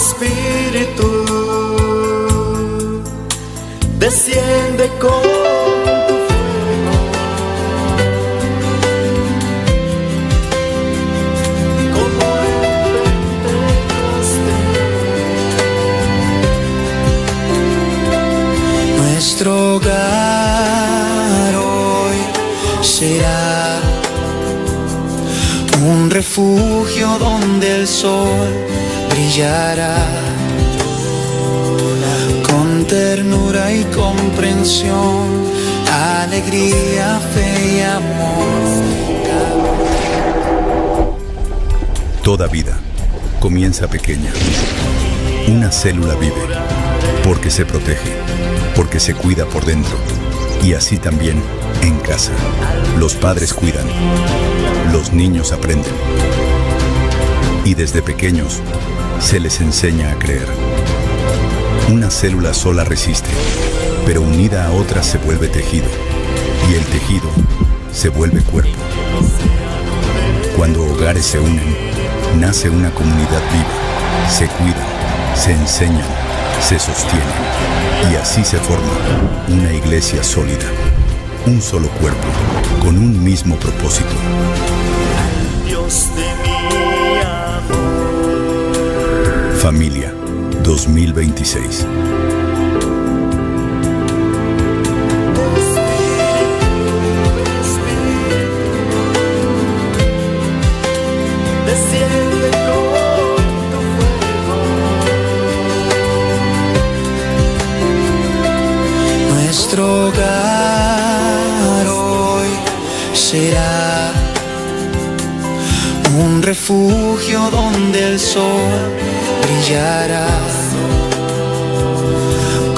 Espíritu, desciende con tu fuego, como en Pentecostés. Nuestro hogar hoy será un refugio donde el sol brillará con ternura y comprensión, alegría, fe y amor. Toda vida comienza pequeña. Una célula vive porque se protege, porque se cuida por dentro. Y así también en casa. Los padres cuidan, los niños aprenden. Y desde pequeños se les enseña a creer. Una célula sola resiste, pero unida a otras se vuelve tejido. Y el tejido se vuelve cuerpo. Cuando hogares se unen, nace una comunidad viva. Se cuidan, se enseñan, se sostienen. Y así se forma una iglesia sólida. Un solo cuerpo, con un mismo propósito. Dios de mi amor. Familia 2026. Desciende con tu fuego. Nuestro hogar hoy será un refugio donde el sol brillará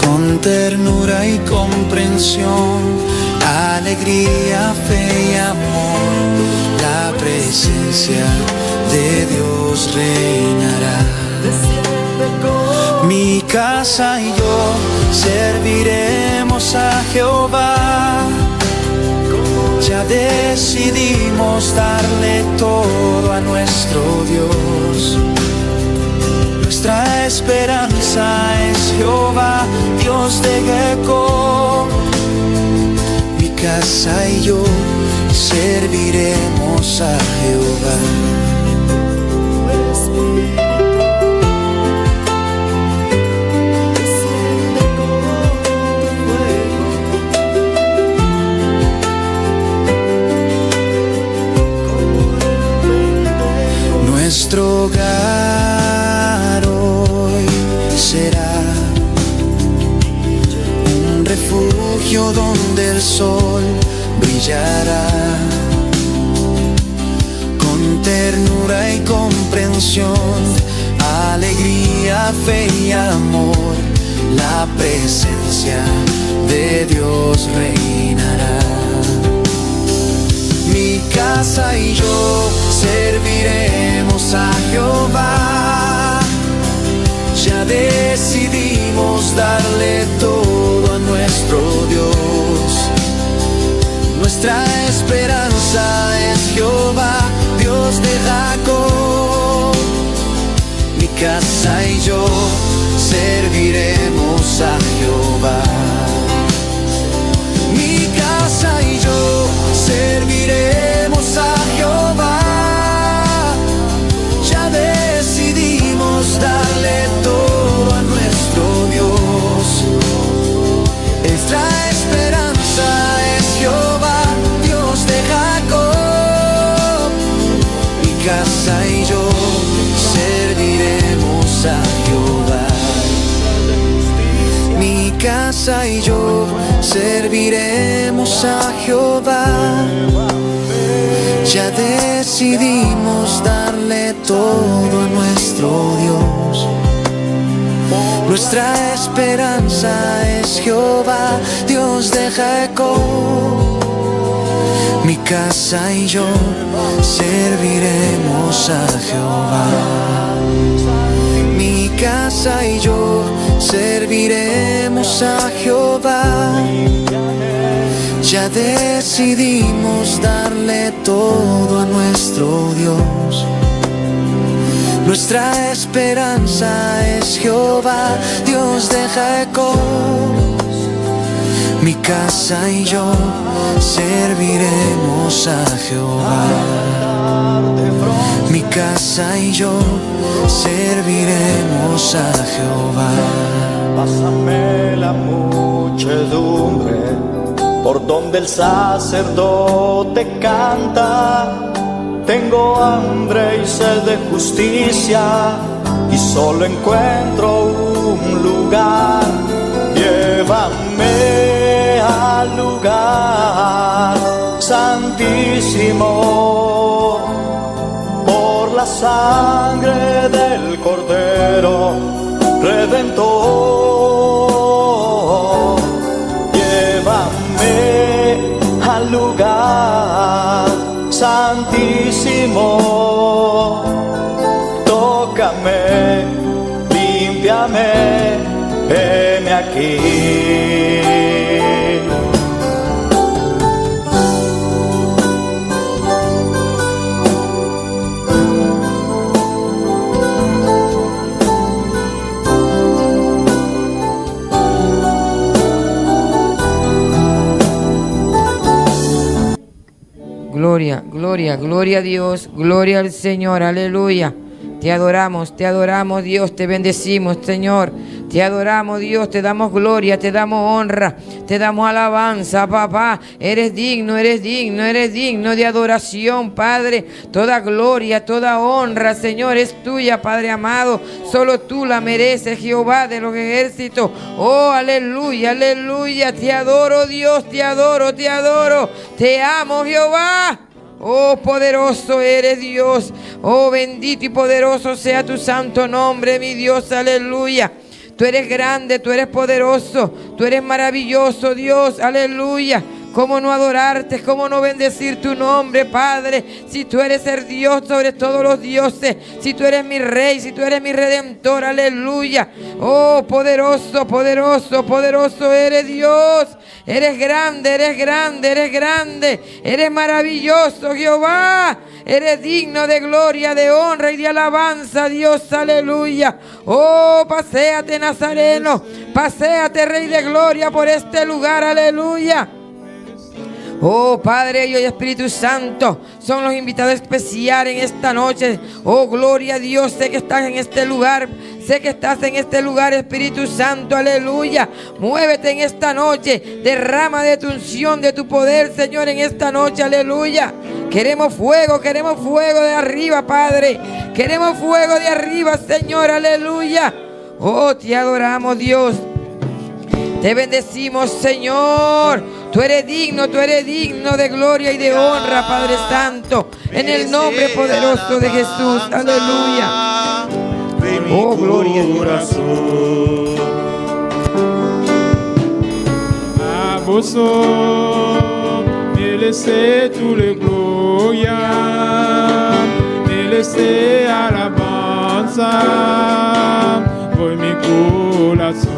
con ternura y comprensión, alegría, fe y amor. La presencia de Dios reinará. Mi casa y yo serviremos a Jehová. Ya decidimos darle todo a nuestro Dios. Nuestra esperanza es Jehová, Dios de Jacob. Mi casa y yo serviremos a Jehová. Nuestro hogar hoy será un refugio donde el sol brillará con ternura y comprensión, alegría, fe y amor. La presencia de Dios reinará. Mi casa y yo serviremos a Jehová. Ya decidimos darle todo a nuestro Dios. Nuestra esperanza es Jehová, Dios de Jacob. Mi casa y yo serviremos a Jehová. Mi casa y yo serviremos a Jehová. Ya decidimos darle todo a nuestro Dios. Nuestra esperanza es Jehová, Dios de Jacob. Mi casa y yo serviremos a Jehová. Mi casa y yo serviremos a Jehová. Ya decidimos darle todo a nuestro Dios. Nuestra esperanza es Jehová, Dios de Jacob. Mi casa y yo serviremos a Jehová. Mi casa y yo serviremos a Jehová. Ya decidimos darle todo a nuestro Dios. Nuestra esperanza es Jehová, Dios de Jacob. Mi casa y yo serviremos a Jehová. Mi casa y yo serviremos a Jehová. Pásame la muchedumbre por donde el sacerdote canta. Tengo hambre y sed de justicia y solo encuentro un lugar. Llévame al lugar santísimo por la sangre del Cordero Redentor. Llévame al lugar santísimo, tócame, límpiame, heme aquí. Gloria, gloria, gloria a Dios, gloria al Señor, aleluya. Te adoramos, Dios, te bendecimos, Señor. Te adoramos, Dios, te damos gloria, te damos honra, te damos alabanza, papá. Eres digno de adoración, Padre. Toda gloria, toda honra, Señor, es tuya, Padre amado. Solo tú la mereces, Jehová de los ejércitos. Oh, aleluya, aleluya. Te adoro, Dios, te adoro, te adoro. Te amo, Jehová. Oh, poderoso eres Dios. Oh, bendito y poderoso sea tu santo nombre, mi Dios, aleluya. Tú eres grande, tú eres poderoso, tú eres maravilloso, Dios, aleluya. ¿Cómo no adorarte? ¿Cómo no bendecir tu nombre, Padre? Si tú eres el Dios sobre todos los dioses, si tú eres mi Rey, si tú eres mi Redentor, aleluya. Oh, poderoso, poderoso, poderoso eres Dios. Eres grande, eres grande, eres grande. Eres maravilloso, Jehová. Eres digno de gloria, de honra y de alabanza, Dios, aleluya. Oh, paséate, Nazareno. Paséate, Rey de gloria, por este lugar, aleluya. Oh, Padre y Espíritu Santo, son los invitados especiales en esta noche. Oh, gloria a Dios, sé que estás en este lugar. Sé que estás en este lugar, Espíritu Santo, aleluya. Muévete en esta noche, derrama de tu unción, de tu poder, Señor, en esta noche, aleluya. Queremos fuego de arriba, Padre. Queremos fuego de arriba, Señor, aleluya. Oh, te adoramos, Dios. Te bendecimos, Señor. Tú eres digno de gloria y de honra, Padre Santo. En el nombre poderoso de Jesús, aleluya. Oh, gloria a Dios. À vos sons, et laissez tous les gloria, et laissez alabanza, voi mi corazón.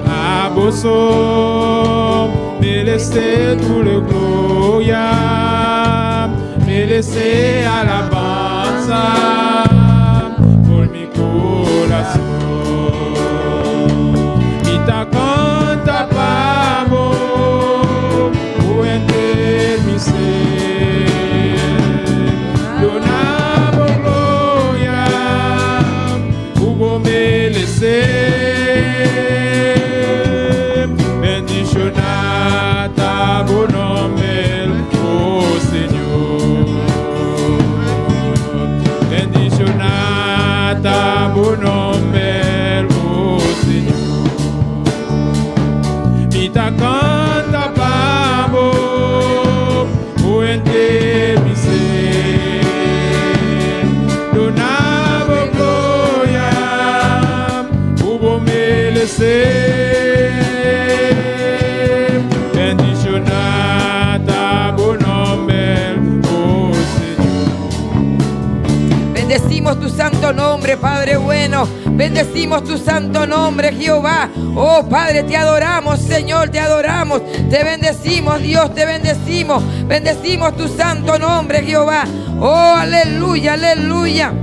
À vos sons, et laissez tous les gloria, et laissez alabanza, por mi corazón. Y ta canta pavo, entre mi ser. Donavo gloria, hubo merecer. Bendicionata bu nombre, oh Señor. Padre bueno. Bendecimos tu santo nombre, Jehová. Oh, Padre, te adoramos, Señor, te adoramos. Te bendecimos, Dios, te bendecimos. Bendecimos tu santo nombre, Jehová. Oh, aleluya, aleluya.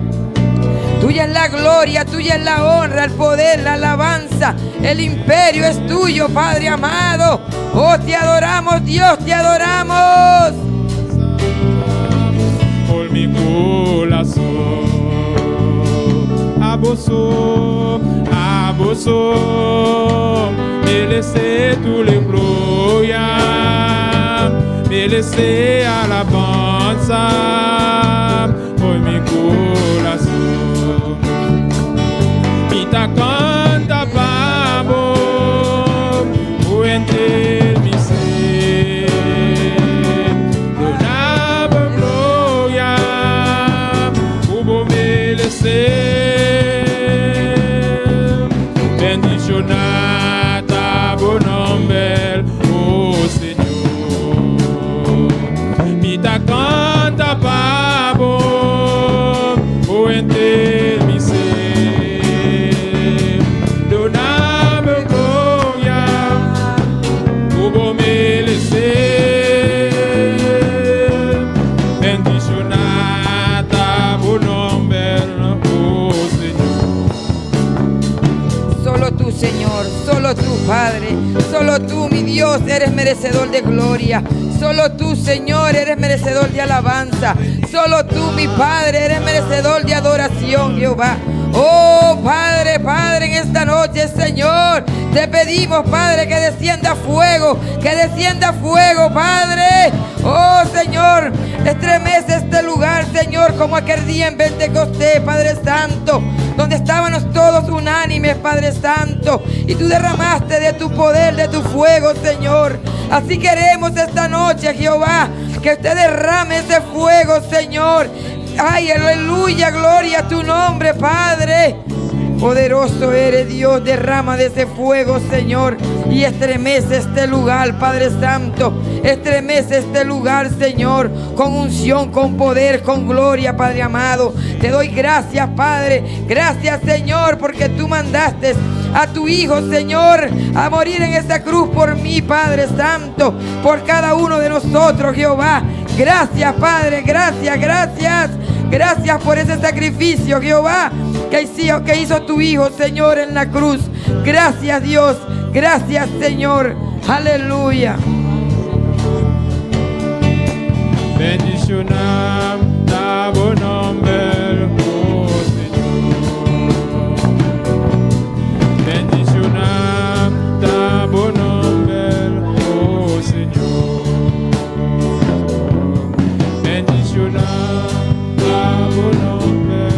Tuya es la gloria, tuya es la honra, el poder, la alabanza. El imperio es tuyo, Padre amado. Oh, te adoramos, Dios, te adoramos. Por mi corazón, a vos, me laissez tous les gloria, me laissez alabanza, por mi corazón. Mita canta pavo, fuente mi ser, donaba gloria, hubo me laissez, bendicionata bon nombre, oh Señor. Mita canta pavo, fuente mi ser. Señor, solo tú, Padre, solo tú, mi Dios, eres merecedor de gloria. Solo tú, Señor, eres merecedor de alabanza. Solo tú, mi Padre, eres merecedor de adoración, Jehová. Oh, Padre, Padre, en esta noche, Señor, te pedimos, Padre, que descienda fuego, Padre. Oh, Señor, estremece este lugar, Señor, como aquel día en Pentecostés, Padre Santo, donde estábamos todos unánimes, Padre Santo, y tú derramaste de tu poder, de tu fuego, Señor. Así queremos esta noche, Jehová, que usted derrame ese fuego, Señor. Ay, aleluya, gloria a tu nombre, Padre. Poderoso eres, Dios, derrama de ese fuego, Señor, y estremece este lugar, Padre Santo. Estremece este lugar, Señor, con unción, con poder, con gloria, Padre amado. Te doy gracias, Padre. Gracias, Señor, porque tú mandaste a tu Hijo, Señor, a morir en esa cruz por mí, Padre Santo, por cada uno de nosotros, Jehová. Gracias, Padre, gracias, gracias. Gracias por ese sacrificio, Jehová, que hizo tu Hijo, Señor, en la cruz. Gracias, Dios. Gracias, Señor. Aleluya. Bendicionar tu nombre, oh Señor. Bendicionar tu nombre, oh Señor. Bendicionar tu nombre,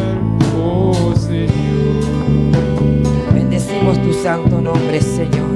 oh Señor. Bendecimos tu santo nombre, Señor.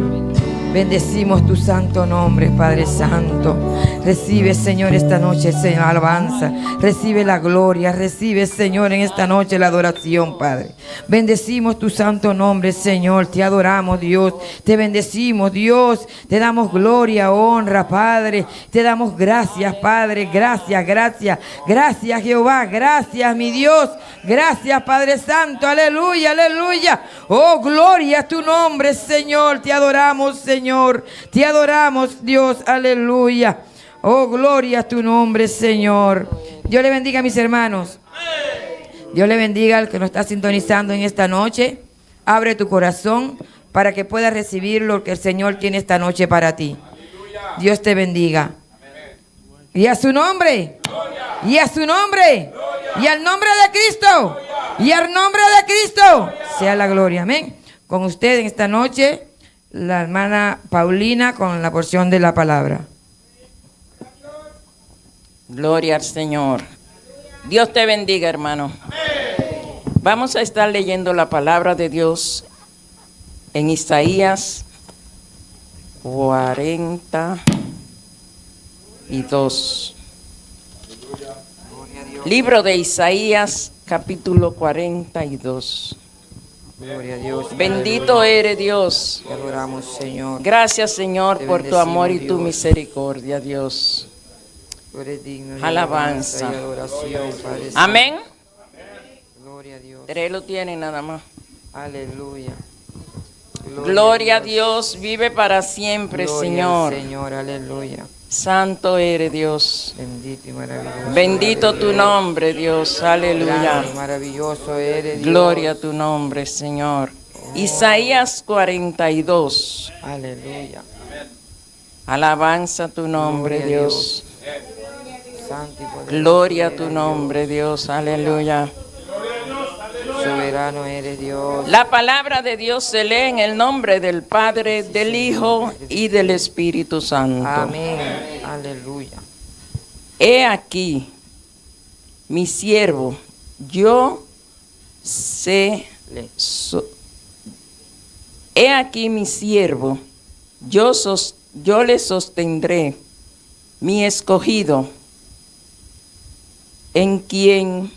Bendecimos tu santo nombre, Padre Santo. Recibe, Señor, esta noche, Señor, alabanza. Recibe la gloria. Recibe, Señor, en esta noche la adoración, Padre. Bendecimos tu santo nombre, Señor. Te adoramos, Dios. Te bendecimos, Dios. Te damos gloria, honra, Padre. Te damos gracias, Padre. Gracias, gracias. Gracias, Jehová. Gracias, mi Dios. Gracias, Padre Santo. Aleluya, aleluya. Oh, gloria a tu nombre, Señor. Te adoramos, Señor. Te adoramos, Dios. Aleluya. Oh, gloria a tu nombre, Señor. Dios le bendiga a mis hermanos. Dios le bendiga al que nos está sintonizando en esta noche. Abre tu corazón para que puedas recibir lo que el Señor tiene esta noche para ti. Dios te bendiga. Y a su nombre. Y a su nombre. Y al nombre de Cristo. Y al nombre de Cristo sea la gloria. Amén. Con usted en esta noche, la hermana Paulina con la porción de la palabra. Gloria al Señor. Dios te bendiga, hermano. Vamos a estar leyendo la palabra de Dios en Isaías 42. Libro de Isaías, capítulo 42. Gloria a Dios. Bendito eres, Dios. Te adoramos, Señor. Gracias, Señor, Te por tu amor y bendecimos, tu Dios. misericordia, Dios. Tú eres digno de Alabanza. y adoración, Padre Santo. Amén. Gloria Gloria a Dios. 3 lo tienen nada más. Aleluya. Gloria a Dios, vive para siempre, Gloria Señor. al Señor, aleluya. Santo eres Dios. Bendito y maravilloso. Bendito tu nombre, Dios. Aleluya. Grande y maravilloso eres, Dios. Gloria a tu nombre, Señor. Isaías 42. Aleluya. Alabanza a tu nombre, Gloria a Dios. Santo y poderoso Gloria a eres, tu Dios. nombre, Dios. Aleluya. Soberano eres, Dios. La palabra de Dios se lee en el nombre del Padre, del Hijo y del Espíritu Santo. Amén. Aleluya. He aquí, mi siervo, yo sé. Le- He aquí mi siervo, yo le sostendré, mi escogido, en quien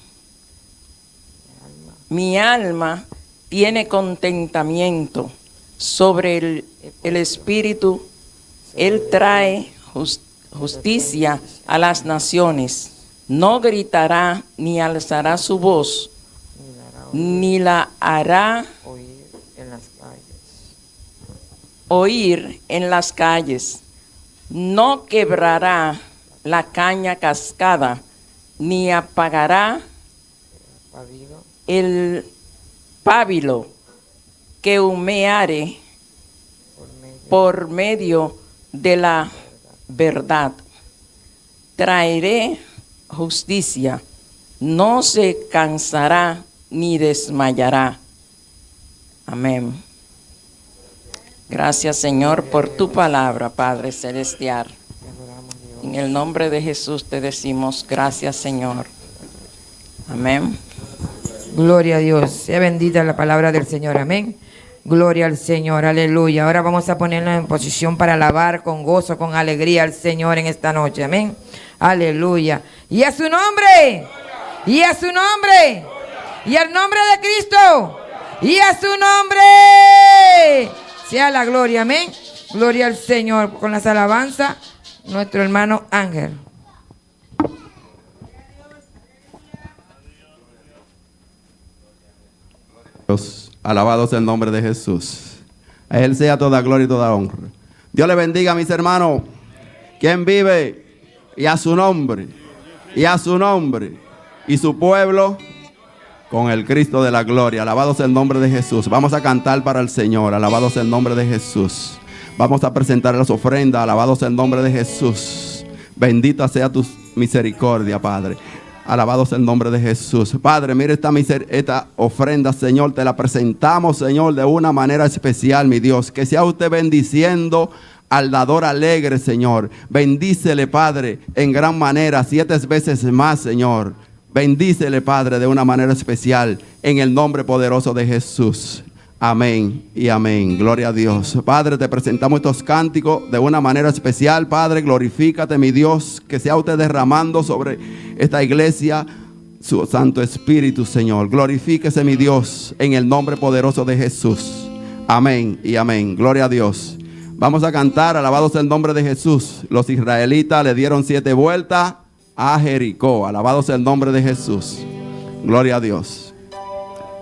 mi alma tiene contentamiento. Sobre el Espíritu, Él trae justicia a las naciones. No gritará ni alzará su voz, ni la hará Oír en las calles. oír en las calles. No quebrará la caña cascada, ni apagará Pabilo. el pábilo que humeare por medio de la verdad. Traeré justicia, no se cansará ni desmayará. Amén. Gracias, Señor, por tu palabra, Padre Celestial. En el nombre de Jesús te decimos gracias, Señor. Amén. Gloria a Dios. Sea bendita la palabra del Señor. Amén. Gloria al Señor. Aleluya. Ahora vamos a ponernos en posición para alabar con gozo, con alegría al Señor en esta noche. Amén. Aleluya. Y a su nombre. Y a su nombre. Y al nombre de Cristo. Y a su nombre. Sea la gloria. Amén. Gloria al Señor. Con las alabanzas, nuestro hermano Ángel. Dios, alabado sea el nombre de Jesús. A Él sea toda gloria y toda honra. Dios le bendiga, mis hermanos. ¿Quién vive? Y a su nombre. Y a su nombre. Y su pueblo con el Cristo de la gloria. Alabado sea el nombre de Jesús. Vamos a cantar para el Señor. Alabado sea el nombre de Jesús. Vamos a presentar las ofrendas. Alabado sea el nombre de Jesús. Bendita sea tu misericordia, Padre. Alabado sea el nombre de Jesús. Padre, mire esta ofrenda, Señor. Te la presentamos, Señor, de una manera especial, mi Dios. Que sea usted bendiciendo al dador alegre, Señor. Bendícele, Padre, en gran manera, 7 veces más, Señor. Bendícele, Padre, de una manera especial, en el nombre poderoso de Jesús. Amén y amén. Gloria a Dios. Padre, te presentamos estos cánticos de una manera especial. Padre, glorifícate, mi Dios, que sea usted derramando sobre esta iglesia su Santo Espíritu, Señor. Glorifíquese, mi Dios, en el nombre poderoso de Jesús. Amén y amén. Gloria a Dios. Vamos a cantar, alabado sea el nombre de Jesús. Los israelitas le dieron 7 vueltas a Jericó. Alabado sea el nombre de Jesús. Gloria a Dios.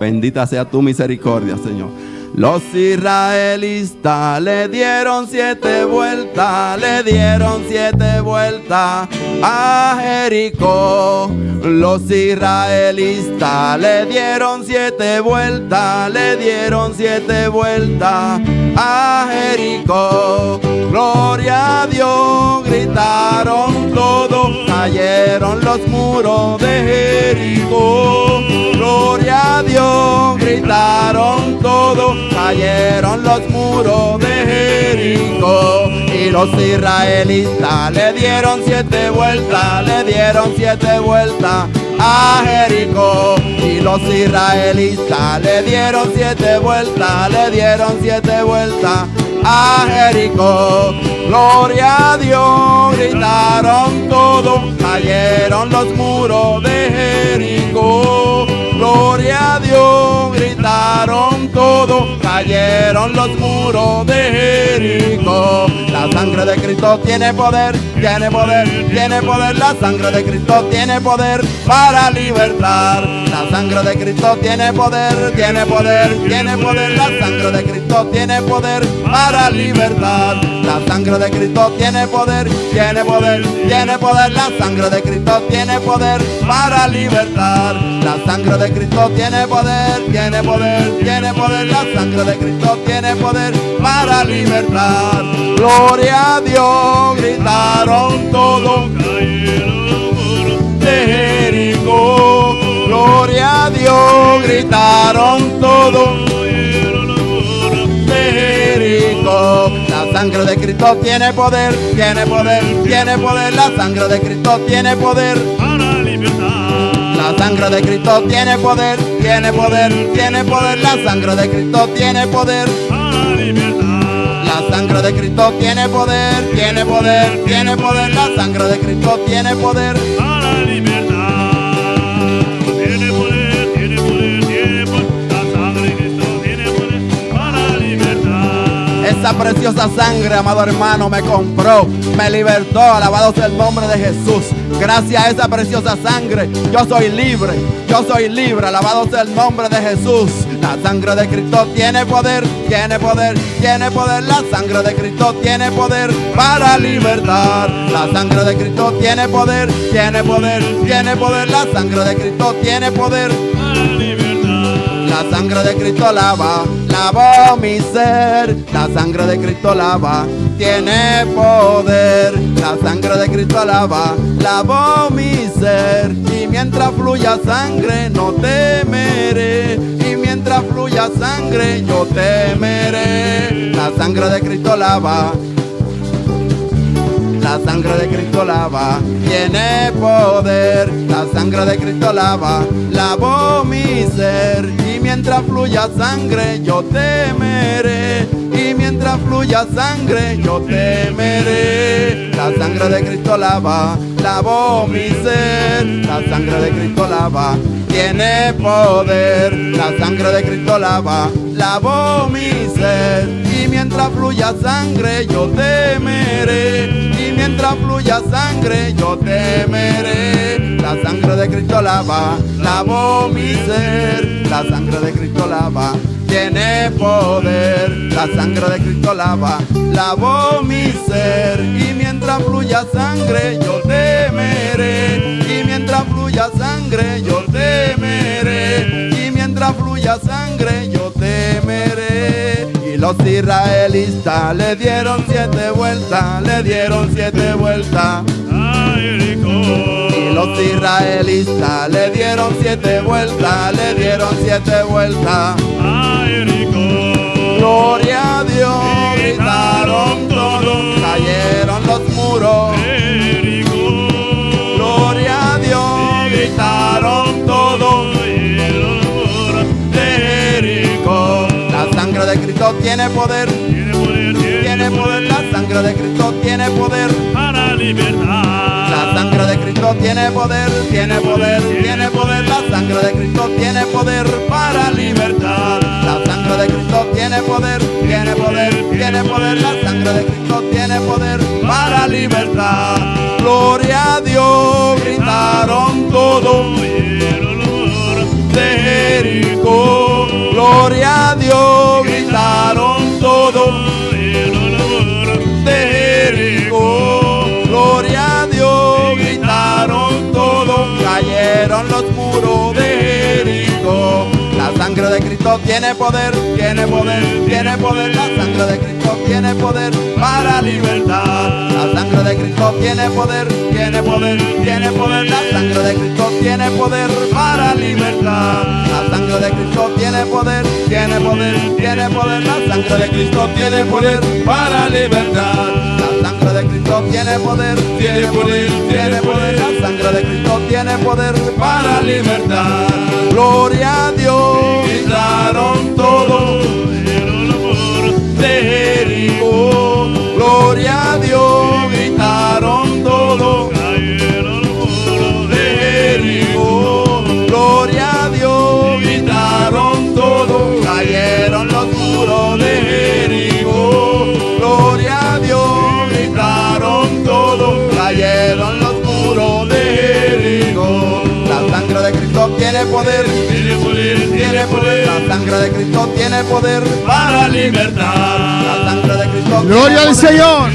Bendita sea tu misericordia, Señor. Los israelitas le dieron 7 vueltas, le dieron 7 vueltas a Jericó. Los israelitas le dieron 7 vueltas, le dieron 7 vueltas a Jericó. Gloria a Dios, gritaron todos, cayeron los muros de Jericó. Gloria a Dios, gritaron todos, cayeron los muros de Jericó. Y los israelitas le dieron 7 vueltas, le dieron 7 vueltas a Jericó. Y los israelitas le dieron 7 vueltas, le dieron 7 vueltas a Jericó. Gloria a Dios, gritaron todos, cayeron los muros de Jericó. Gloria a Dios, gritaron todo, cayeron los muros de Jericó. La sangre de Cristo tiene poder, tiene poder, tiene poder. La sangre de Cristo tiene poder para libertar. La sangre de Cristo tiene poder, tiene poder, tiene poder. La sangre de Cristo tiene poder para libertar. La sangre de Cristo tiene poder, tiene poder, tiene poder. La sangre de Cristo tiene poder para libertar. La sangre de Cristo tiene poder, tiene poder, tiene poder. La sangre de Cristo tiene poder para libertar. Gloria a Dios, gritaron todos de Jericó. Gloria a Dios, gritaron todos de Jericó. La sangre de Cristo tiene poder, tiene poder, tiene poder. La sangre de Cristo tiene poder para libertar. La sangre de Cristo tiene poder, tiene poder, tiene poder. La sangre de Cristo tiene poder para libertar. La sangre de Cristo tiene poder, tiene poder, tiene poder. La sangre de Cristo tiene poder para libertar. Tiene poder, tiene poder, tiene poder. La sangre de Cristo tiene poder para libertar. Esa preciosa sangre, amado hermano, me compró, me libertó. Alabado sea el nombre de Jesús. Gracias a esa preciosa sangre, yo soy libre, yo soy libre. Alabado sea el nombre de Jesús. La sangre de Cristo tiene poder, tiene poder, tiene poder. La sangre de Cristo tiene poder para libertar. La sangre de Cristo tiene poder, tiene poder, tiene poder. La sangre de Cristo tiene poder para libertar. La sangre de Cristo lava, lavó mi ser. La sangre de Cristo lava, tiene poder. La sangre de Cristo lava, lavó mi ser. Y mientras fluya sangre no temeré. Y mientras fluya sangre yo temeré. La sangre de Cristo lava, la sangre de Cristo lava, tiene poder. La sangre de Cristo lava, lavó mi ser. Y mientras fluya sangre yo temeré. Y mientras fluya sangre yo temeré. La sangre de Cristo lava, lavó mi ser. La sangre de Cristo lava, tiene poder. La sangre de Cristo lava, lavó mi ser. Y mientras fluya sangre yo temeré. Y mientras fluya sangre yo temeré. La sangre de Cristo lava, lavó mi ser. La sangre de Cristo lava, tiene poder. La sangre de Cristo lava, lavó mi ser. Y mientras fluya sangre yo temeré. Y mientras fluya sangre yo temeré. Y mientras fluya sangre yo temeré. Y los israelitas le dieron 7 vueltas, le dieron 7 vueltas. Y los israelitas le dieron 7 vueltas, le dieron 7 vueltas. Gloria a Dios, gritaron todos, cayeron los muros. Gloria a Dios, gritaron todos de Jericó. La sangre de Cristo tiene poder, tiene poder. La sangre de Cristo tiene poder para libertar. La sangre de Cristo tiene poder, tiene poder, tiene poder. La sangre de Cristo tiene poder para libertar. La sangre de Cristo tiene poder, tiene poder, tiene poder. La sangre de Cristo tiene poder para libertar. Gloria a Dios, gritaron todos de Jericó. Gloria a Dios, gritaron todos de Jericó. Gloria a Dios, gritaron todos, cayeron los muros de Jericó. La sangre de Cristo tiene poder, tiene poder, tiene poder. La sangre de Cristo tiene poder para libertar. La sangre de Cristo tiene poder, tiene poder, tiene poder. La sangre de Cristo tiene poder para libertar. La sangre de Cristo tiene poder, tiene poder, tiene poder. La sangre de Cristo tiene poder para libertar. La sangre de Cristo tiene poder, tiene poder, tiene poder. La sangre de Cristo tiene poder para libertar. Gloria a Dios, gritaron todos de Jericó. Gloria a Dios, gritaron todos de Jericó. Gloria a Dios, gritaron todos, cayeron tiene poder. tiene poder, tiene poder La sangre de Cristo tiene poder. para libertar. La sangre de Cristo Gloria al tiene poder. Señor.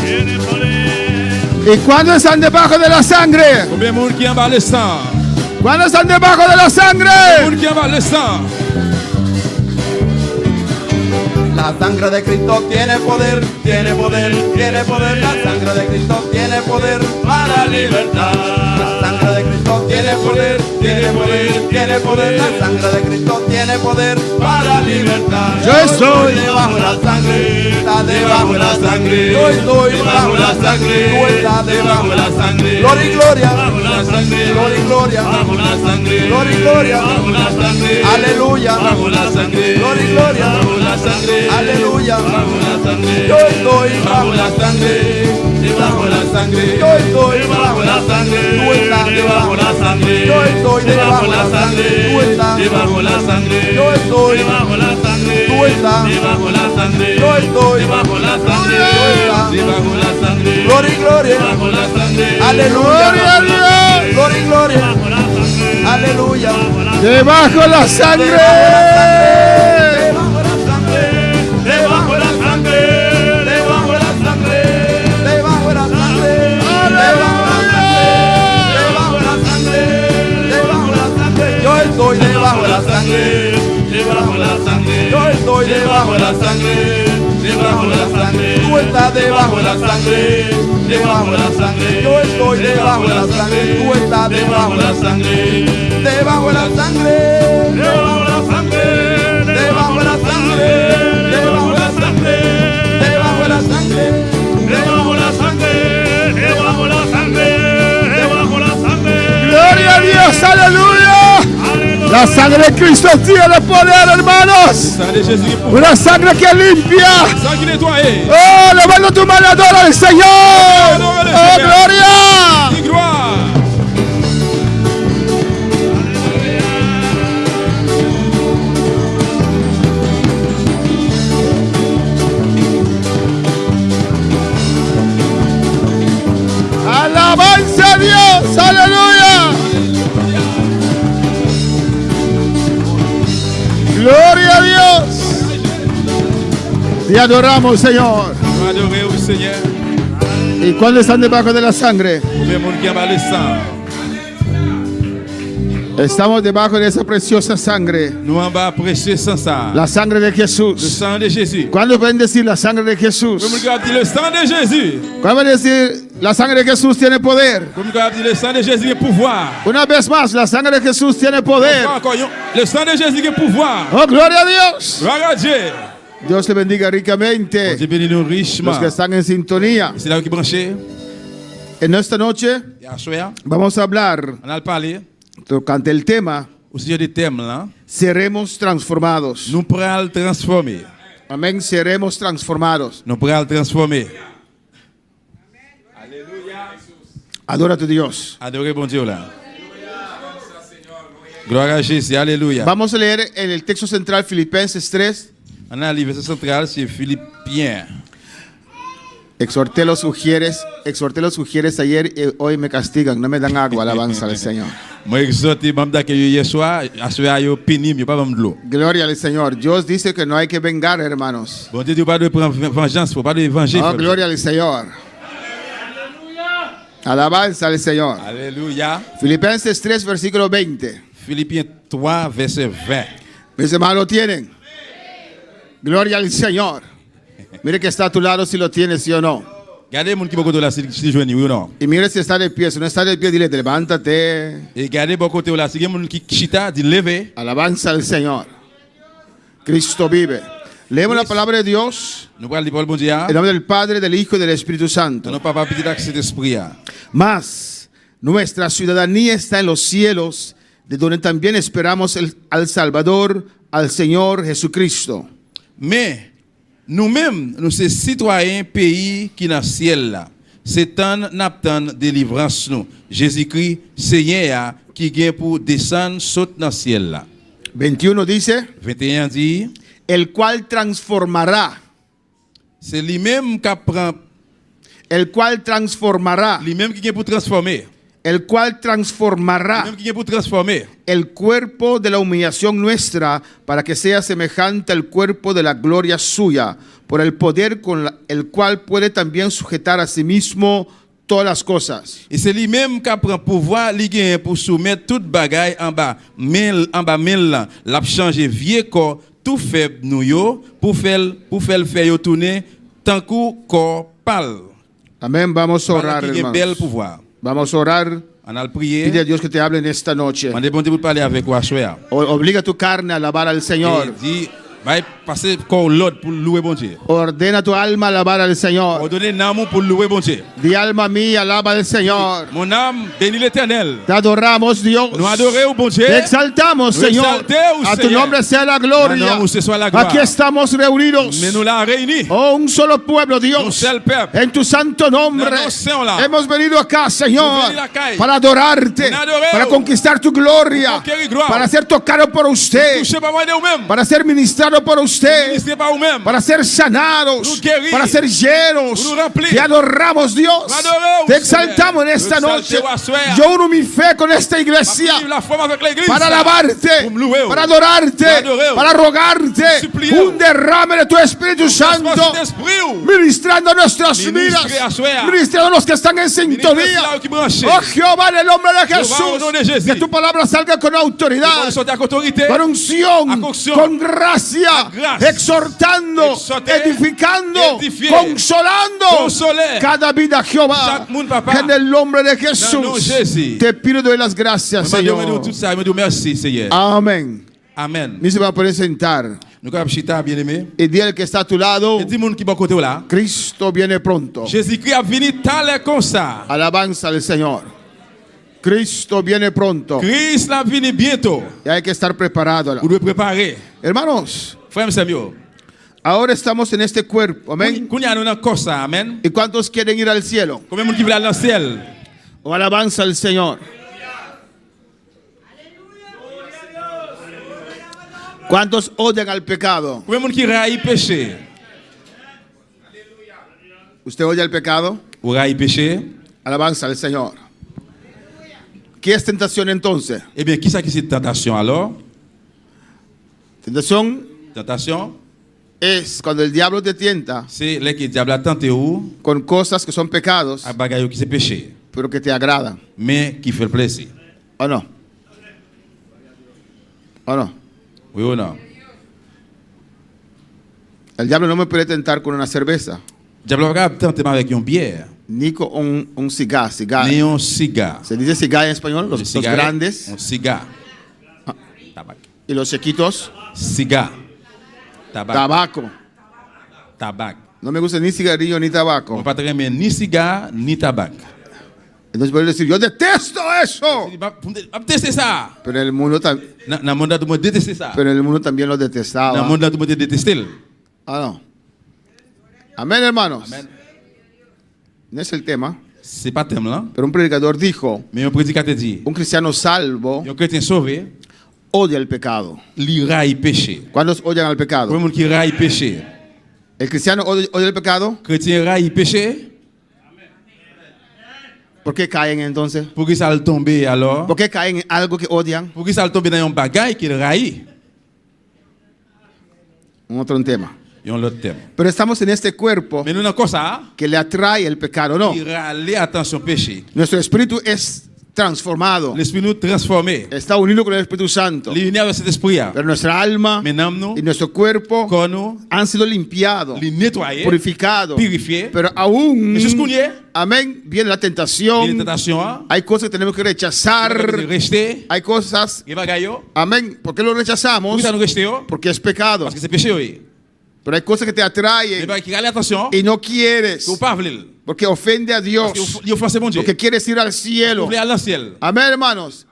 Tiene poder. ¿Y cuándo están debajo de la sangre? Combien de monde qui en bas le sang? ¿Cuándo están debajo de la sangre? Monde qui en bas le sang? La sangre de Cristo tiene poder, tiene poder, tiene poder. La sangre de Cristo tiene poder para libertar. La sangre de Cristo tiene poder, tiene poder, tiene poder. La sangre de Cristo tiene poder para libertar. Yo estoy debajo de la sangre, está debajo de la sangre. Yo estoy debajo de la sangre, tú estás debajo de la sangre. Gloria y gloria, Bajo la sangre, gloria y gloria, bajo la sangre, gloria y gloria. bajo la sangre, Aleluya, bajo la sangre, gloria y gloria. bajo la sangre, Aleluya. bajo la sangre, Yo estoy bajo la sangre, debajo la sangre, Yo estoy debajo la sangre, Tú estás debajo la sangre, Yo estoy debajo debajo la la sangre, sangre. Tú estás debajo la sangre, Yo estoy debajo la sangre, Tú estás debajo la sangre, Yo estoy debajo la sangre, Tú estás debajo la sangre, Gloria y gloria. debajo la sangre, Aleluya. Gloria a Dios. Gloria y gloria. debajo la sangre, Aleluya. Debajo la sangre. Debajo la sangre. debajo la sangre, debajo la sangre, Debajo la sangre. Debajo la sangre. Debajo la sangre. Debajo la sangre. Yo estoy debajo de la sangre. debajo la sangre, Yo estoy debajo de la sangre, debajo la sangre, Tú estás debajo de la sangre. Debajo de la sangre. Yo estoy debajo de la sangre. Tú estás debajo de la sangre. Debajo de la sangre. debajo la sangre, Debajo de la sangre. Debajo de la sangre. Debajo de la sangre. debajo la sangre, debajo la sangre, debajo la sangre. Gloria a Dios. Aleluya. La sangre de Cristo tiene poder, hermanos. Sang de Jésus qui est pour Una sangre que limpia. sang qui nettoie. Oh, levanta tu mano, adora al Señor. Oh, gloria. Dis gloire. Alabanza a Dios. Aleluya. Gloria a Dios. Te adoramos, Señor. Adorez au Seigneur. ¿Y cuándo están debajo de la sangre? Combien de monde qui en bas le sang? Estamos debajo de esa preciosa sangre. Nous en bas précieux sans ça. La sangre de Le Jesús. sang de Jésus. ¿Cuándo pueden decir la sangre de Jesús? Comme nous dit le sang de Jésus. ¿Cuándo pueden decir la sangre de Jesús tiene poder? Comme nous dit le sang de Jésus qui est pouvoir. Una vez más, la sangre de Jesús tiene poder. Encore, le sang de Jésus qui est pouvoir. Oh, gloria a Dios. Gloire à Dieu. Dios le bendiga ricamente. Dieu bénit nous richement. Los que están en sintonía. C'est là qui est branché. En esta noche Et à soir, vamos a hablar, on a le parlé. tocante el tema, Au sujet des thèmes là. seremos transformados. Nous pourrons le transformer. Amén, seremos transformados. Nous pourrons le transformer. Adora a tu Dios. Adorez bon Dieu là. Gloire à Jésus. Alléluia. Vamos a leer en el texto central Filipenses 3. On a le verset central, c'est Philippiens. Exhorté los sugieres ayer y hoy me castigan, no me dan agua, alabanza al Señor. Moi, exhorté, je d'accueillir hier soir, à soir, je pénible, je ne pas de l'eau. Gloria al Señor. Dios dice que no hay que vengar, hermanos. Bon Dieu, tu pas de prendre vengeance, faut pas de venger. Oh, gloria al Señor. Alabanza al Señor. Alléluia. Filipenses 3, versículo 20. Philippiens 3, verset 20. Mis hermanos lo tienen. Gloria al Señor. Mire que está a tu lado si lo tienes, sí o no. Regardez mon qui beaucoup de la si joindre ou non. Y mire si está de pie. Si no está de pie, dile, levántate. Et regardez bon côté là, si mon qui chita, dit lever. Alabanza al Señor. Cristo vive. Leemos la palabra de Dios Nous parlons du bon Dieu. en nombre del Padre, del Hijo y del Espíritu Santo. Nous pas petit avec cet esprit. Mas nuestra ciudadanía está en los cielos, de donde también esperamos al Salvador, al Señor Jesucristo. Mais nous-mêmes, nous sommes citoyens pays qui dans le ciel là. C'est un n'attend délivrance nous. Jésus-Christ, Seigneur, qui vient pour descendre, saute dans le ciel là. 21 dice, 21 dit, el cual transformará, c'est lui-même qui prend, el cual transformará lui-même qui vient pour transformer. el cual transformará Même qui vient pour transformer. el cuerpo de la humillación nuestra para que sea semejante al cuerpo de la gloria suya, por el poder con el cual puede también sujetar a sí mismo todas las cosas. Et c'est lui-même qui prend pouvoir, lui gagne pour soumettre toute bagaille en bas là. L'a changer vieux corps tout faible nous yo pour faire yo tourner tant que corps pâle. Amén. Vamos a orar, Qui a bel hermanos. pouvoir. Vamos a orar. On a le Pide a prier. Dios que te hable en esta noche. On demande pour parler avec toi soir. Obliga tu carne a alabar al Señor. Et dit va passer corps l'autre pour louer bon Dieu. Ordena tu alma a alabar al Señor. Ordonner l'amour pour louer bon Dieu. Di alma mía, alaba al Señor. Mon âme bénit l'Éternel. Te adoramos, Dios. Nous adorons bon Dieu. Te exaltamos, Nous Señor. exaltemos, A tu Señor. nombre sea la A gloria. nom, ce soit la gloire. Aquí estamos reunidos. Mais nous l'avons réunis. Oh, un solo pueblo, Un Dios. seul peuple. En tu santo nombre. Dans nos seins, là. Hemos venido acá, Señor, venido acá. para adorarte, Para adorar. para conquistar tu gloria, Pour conquérir gloire. para ser tocado por usted, Touché par moi de vous-même. para ser ministrado por usted, Ministré par vous-même. para ser sanados, Nous guérir. para ser llenos. Nous remplir. Te adoramos, Dios. Nous adoramos, Te exaltamos en Señor. esta Nous noche. exaltemos a soir. Yo uno mi fe con esta iglesia Vive la foi avec l'église. para alabarte, Pour me louer. para adorarte, Para adorar. para rogarte Supplier. un derrame de tu Espíritu Santo, Esprit. ministrando nuestras Ministre vidas, a suer. ministrando a los que están en sintonía. Oh Jehová, en el nombre de Jehová, en el nombre de Jesús, Jesús. que tu palabra salga con autoridad, Nous sommes à autorité. con unción, A unción. con gracia, A gracia. exhortando, Exhorter. edificando, Edifier. consolando Consoler. cada vida, Jehová. Chaque monde, papa. Que en el nombre de Dans le nom de Jesús Jésus. te pido y doy las gracias, Je me demande Señor. tout ça. Je me dis merci, Seigneur. Amén. Amen. Ni se va a presentar. Nous sommes chita, bien-aimé. Y di al que está a tu lado, Et dis monde qui va côté là. Cristo viene pronto. Jésus-Christ a venu tal comme ça. Alabanza al Señor. Cristo viene pronto. Christ l'a venu bientôt. Y hay que estar preparado. Vous devez préparer. Hermanos, Frère Samuel. ahora estamos en este cuerpo. Amén. Qu'on y a une cosa. Amen. ¿Y cuántos quieren ir al cielo? Combien de monde qui veut aller dans le ciel? O alabanza al Señor. ¿Cuántos odian al pecado? Combien de monde qui raille péché? ¿Usted odia el pecado? Ou raille péché? Alabanza al Señor. ¿Qué es tentación entonces? Eh bien, qui ça qui c'est tentation alors? Tentación Tentation, es cuando el diablo te tienta c'est là que le diable a tenté ou con cosas que son pecados, à bagaille qui c'est péché, pero que te agradan. mais qui fait le plaisir. ¿O no? ¿O no? Oui ou non? El diablo no me puede tentar con una cerveza, Le diable va pas tenter avec une bière, ni con un cigarro. ni un cigare. ¿Se dice cigarro en español? Le Los cigare, grandes un cigare. Tabac. y los chiquitos. Cigare. Tabac. Tabaco. Tabac. No me gusta ni cigarrillo ni On tabaco. ne pas très bien ni cigare, ni tabac. Entonces puedo decir, yo detesto eso. Va tester ça. Pero en el mundo, Dans le monde, tout le monde déteste ça. pero en el mundo también lo Dans le detestaba. monde, tout le monde déteste. Ah, no. Amén, hermanos. Amen. No es el tema. C'est pas thème là. Pero un predicador dijo, Mais un prédicateur dit, un cristiano salvo un chrétien sauvé, odia el pecado. il raille péché. ¿Cuántos odian al Pour le pecado? monde qui raille péché. ¿El cristiano odia el pecado? Chrétien raille péché. ¿Por qué caen entonces? Pour que ça le tombe alors? ¿Por qué caen en algo que odian? Pour que ça le tombe dans un bagaille qu'il raille. Un otro tema. Il y a un autre thème. Pero estamos en este cuerpo Mais nous avons ça, que le atrae el pecado, ¿no? qui râle attention péché. Nuestro espíritu es transformado. L'esprit nous transformé. Está unido con el Espíritu Santo. L'unité avec cet esprit. Pero nuestra alma Maintenant nous, y nuestro cuerpo corps nous, han sido limpiados, les nettoyer, purificados. purifier. Pero aún, Mais jusqu'où y est? amén, viene la Il y a tentación. une tentation. Hay cosas que tenemos que rechazar. Rester. Hay cosas, Il va gagner. amén. ¿Por qué lo rechazamos? Pourquoi ça nous rester? Porque es pecado. Parce que c'est péché. Oui. Pero hay cosas que te Mais atraen bah, qui râle attention. y no quieres. Que vous pas voulez. Porque ofende a Dios. Parce qu'il offense mon Dieu. Porque quieres ir al Vous cielo. voulez aller au ciel. Amén, hermanos.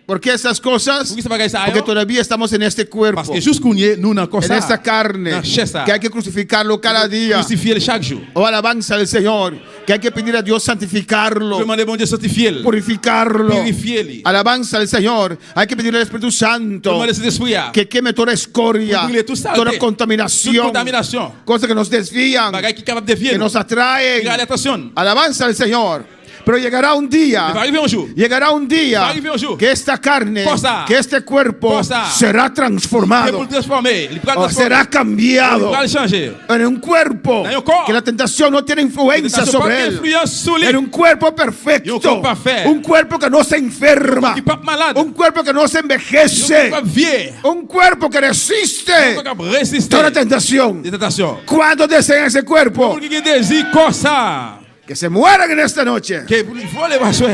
¿Por qué esas cosas? Pourquoi ça va gagner ça? Porque todavía estamos en este cuerpo, Parce que jusqu'où y est, nous n'avons en esta carne, Dans chair, ça. que hay que crucificarlo cada día. Crucifier chaque jour. Oh, alabanza al Señor, que hay que pedir a Dios santificarlo, Demandez bon Dieu sanctifier. purificarlo. Purifier. Alabanza al Señor, hay que pedirle al Espíritu Santo Demandez cet esprit. que queme toda escoria, Brûler toute saleté, toda toute contaminación, contamination. cosas que nos desvían, Bagaille qui est capable de que dévier. nos Qui atraen. râle attention. Alabanza al Señor. Pero llegará un Il va día, arriver un jour. llegará un Va día arriver un jour. que esta carne, Cosa. que este cuerpo Cosa. será Il pour transformado le transformer. Il va le o transformer. será Il cambiado va le changer. en un cuerpo En un corps. que la tentación no tiene influencia Tentation sobre pas él. d'influence sur lui. En un cuerpo Y un perfecto, cuerpo perfecto. un cuerpo que no se enferma, Qui pas malade. un cuerpo que no se Il envejece, va vieillir. un cuerpo que Il resiste va résister. toda tentación. Des tentations. ¿Cuándo desean ese cuerpo? Pour qui a désir comme ça. Que se mueran en esta noche. Que il faut les vacher.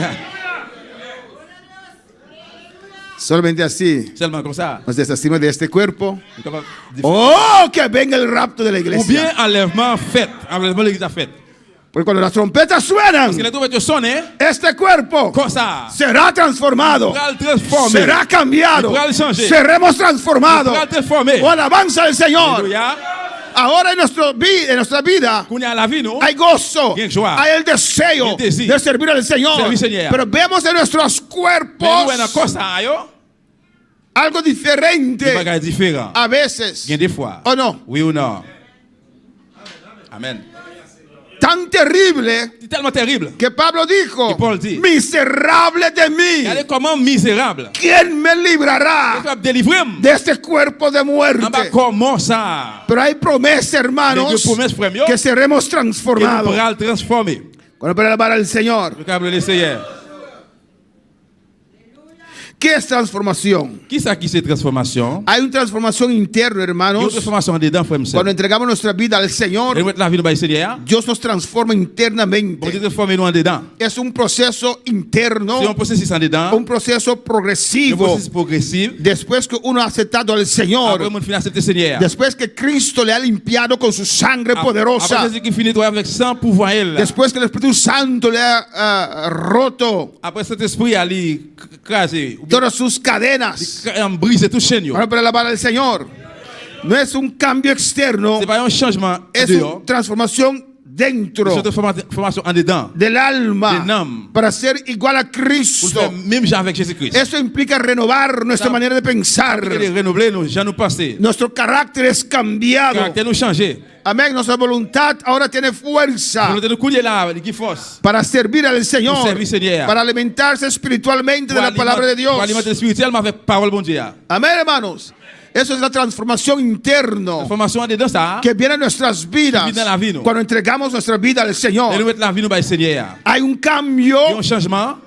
Solamente así Seulement comme ça. nos deshacemos de este cuerpo. Il est capable de- Oh, que venga el rapto de la Ou bien iglesia. enlèvement fait. Enlèvement de l'église a fait. Porque cuando las trompetas suenan, Parce que les trompettes sonnent. este cuerpo Comme ça. será transformado, Il va le transformer. será cambiado, Il va le changer. seremos transformados. Il va le transformer. Oh, alabanza del Señor. Alléluia. Ahora en nuestra vida Qu'on est à la vie, non? hay gozo, Bien, joie. hay el deseo El deseo de servir al Señor. servir al Señor. Pero vemos en nuestros Mais cuerpos nous, on a comme ça, yo. algo Des diferente bagages différents. a veces. Il y a des fois. ¿O no? Oui ou non? Amen. Tan terrible C'est tellement terrible. que Pablo dijo, Y Paul dit, miserable de mí, Regardez comment misérable. ¿quién me Il librará va délivrer. de este cuerpo de En bas, muerte? comment ça? Pero hay promesa, hermanos, Les promesses premières. que seremos Il transformados. pourra le transformer. Cuando para alabar al Señor, Le câble l'essayer. ¿qué es transformación? Qui ça qui c'est transformation? Hay una transformación interna, Il y a une hermanos. transformation en dedans, frère. Cuando entregamos nuestra vida al Señor, Et nous mettre la vie dans le Seigneur. Dios nos transforma Bon internamente. Dieu transforme nous en dedans. Es un proceso interno, C'est un processus en dedans. un proceso Un progresivo. processus progressif. Después que uno ha aceptado al Après, Señor, on finit accepter le Seigneur. después que Cristo le ha limpiado con su sangre Après, poderosa, Jésus qui finit avec sans pouvoir elle. después que el Espíritu Santo le ha roto Après cet esprit a crasé. todas sus cadenas Brisé tout chaîne. para alabar al Señor. No es un cambio externo, C'est pas un changement es dehors. una transformación dentro C'est une formation en dedans. del alma Del alma. para ser igual a Pour le Cristo. faire même genre avec Jésus-Christ. Eso implica renovar nuestra manera de pensar. Il est renouvelé, nous, gens nous penser. Nuestro carácter es cambiado. Caractère nous changer. Amén. Nuestra voluntad ahora tiene fuerza Nous nous couler là, qui force. para servir al Señor, Pour servir Señor. para alimentarse espiritualmente de Pour la palabra de Dios. Pour alimenter spirituellement avec parole bon Dieu. Amén, hermanos. Eso es la transformación interna Formation en dedans ça. que viene en nuestras vidas Que viene en la vida. cuando entregamos nuestra vida al Et nous Señor. mettre la vie nous par le Seigneur. Hay un Il y a cambio un changement.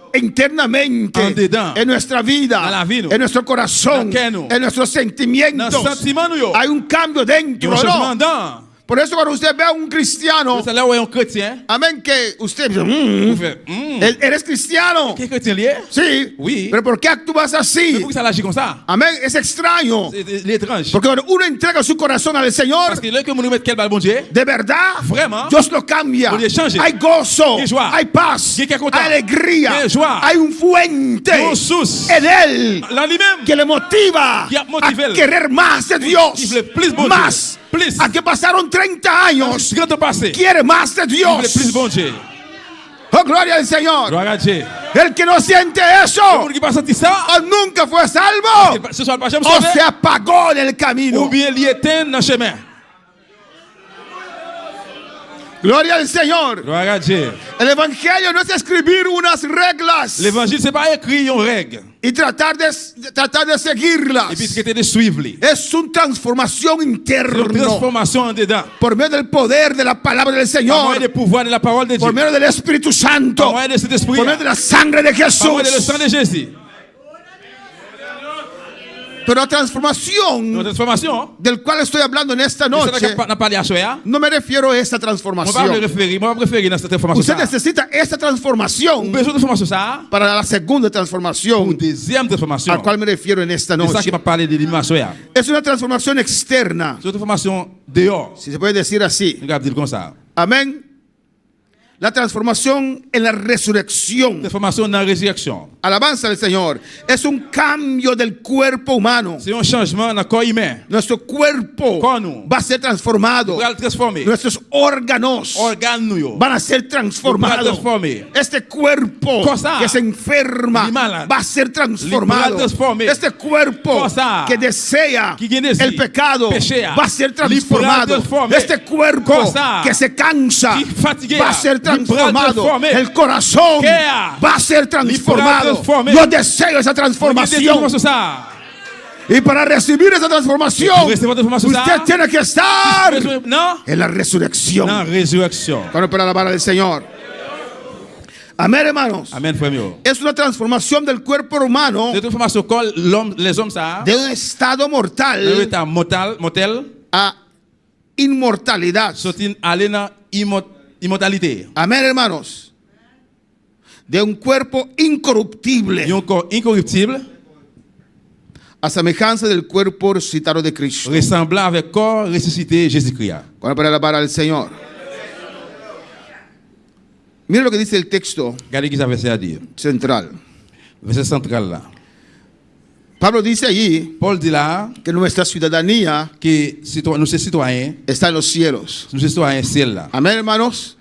internamente En dedans. en nuestra vida, En la vida. en nuestro corazón, En que no. en nuestros sentimientos. Dans le sentiment, nous, yo. Hay un cambio Il y a dentro, un changement ¿no? dedans. Por eso cuando usted ve a un cristiano, C'est là où est un chrétien. amén, que usted dice, Vous faites, ¿eres cristiano? Qu'est-ce chrétien lié? Sí. Oui. Pero ¿por qué actúas así? Pourquoi ça agit comme ça? Amén, es extraño. C'est l'étrange. Porque cuando uno entrega su corazón al Señor, Parce que là que nous mettre quel bal bon Dieu, de verdad, Vraiment. Dios lo cambia. Dios le change. Hay gozo, Qué joie. hay paz, Qué content. hay alegría, Qué joie. hay un fuente Une source. en él là lui-même, que le motiva Qui a motivé a él. querer más de Dios, Il veut plus bon más. Dieu. Plus. A que pasaron 30 años, quand on passe, il quiere más de veut Dios. plus bon Dieu. Oh, gloria al Señor. Gloire à Dieu. El que no siente Le eso, monde qui passe senti ça, o nunca fue salvo, ce soit pas jamais o se sauvé, apagó en el ou camino. bien il éteint dans le chemin. Gloria al Señor. Gloire à Dieu. El evangelio no es escribir unas reglas L'évangile, c'est pas écrit une règle. y tratar de seguirlas. Et puis traiter de suivre. Es una transformación C'est une interna transformation en dedans. por medio del poder de la palabra del Par Señor, moyen du pouvoir de la parole de Dieu. por medio del Espíritu Par Santo, moyen de cet esprit. por medio de la sangre de Par moyen de le sang Jesús. de Jésus. Pero la Une transformación transformation. del cual estoy hablando en esta C'est noche, ça qu'on a parlé à soi. no me refiero a esta Moi, pas me transformación. référer. Moi, préférer dans cette information. Usted necesita esta transformación Besoin de formation ça. para la segunda Une transformación deuxième transformation. al cual me refiero en esta C'est ça noche. qui m'a parlé de l'image. Es una transformación externa, C'est une transformation dehors. si se puede decir así. Nous allons dire comme ça. Amén. La transformación en la resurrección. Transformation dans la résurrection. Alabanza al Señor. Es un cambio del cuerpo humano. C'est un changement dans le corps humain. Nuestro cuerpo Corps nous. va a ser transformado. Nous allons le transformer. Nuestros órganos Organes nous. Yo. van a ser Nous transformados. allons transformer. Este cuerpo Cosa. que se enferma Li malade. va a ser Li transformado. malade transformé. Este cuerpo Cosa. que desea Qui tiene el sí. pecado Péché. va a ser Li transformado. malade transformé. Este cuerpo Cosa. que se cansa Qui fatigué. va a ser Va transformado. transformé. El corazón Cœur. va a ser transformado. transformé. Yo deseo esa transformación. Y para recibir esa transformación, Pour recevoir la transformation, usted ça, tiene que estar Non, en la resurrección. non, résurrection. Cuando para alabar al Señor. Amén, hermanos. Amen, frère mio. Es una transformación del cuerpo humano De toute façon, quand les hommes, ça, de un estado le mortal état mortel, a inmortalidad. sont allés dans immortalité. Amén, hermanos. De un cuerpo incorruptible Ils ont un corps incorruptible, a semejanza del cuerpo resucitado de Cristo. ressemblant avec le corps ressuscité Jésus-Christ. Cuando para alabar al Señor. Mira lo que dice el texto Regardez ce qu'il avait à dire. central. Verset central là. Pablo dice allí Paul dit là que nuestra ciudadanía que nous sommes citoyens, está en los cielos. nous sommes citoyens ciel là. Amén, hermanos.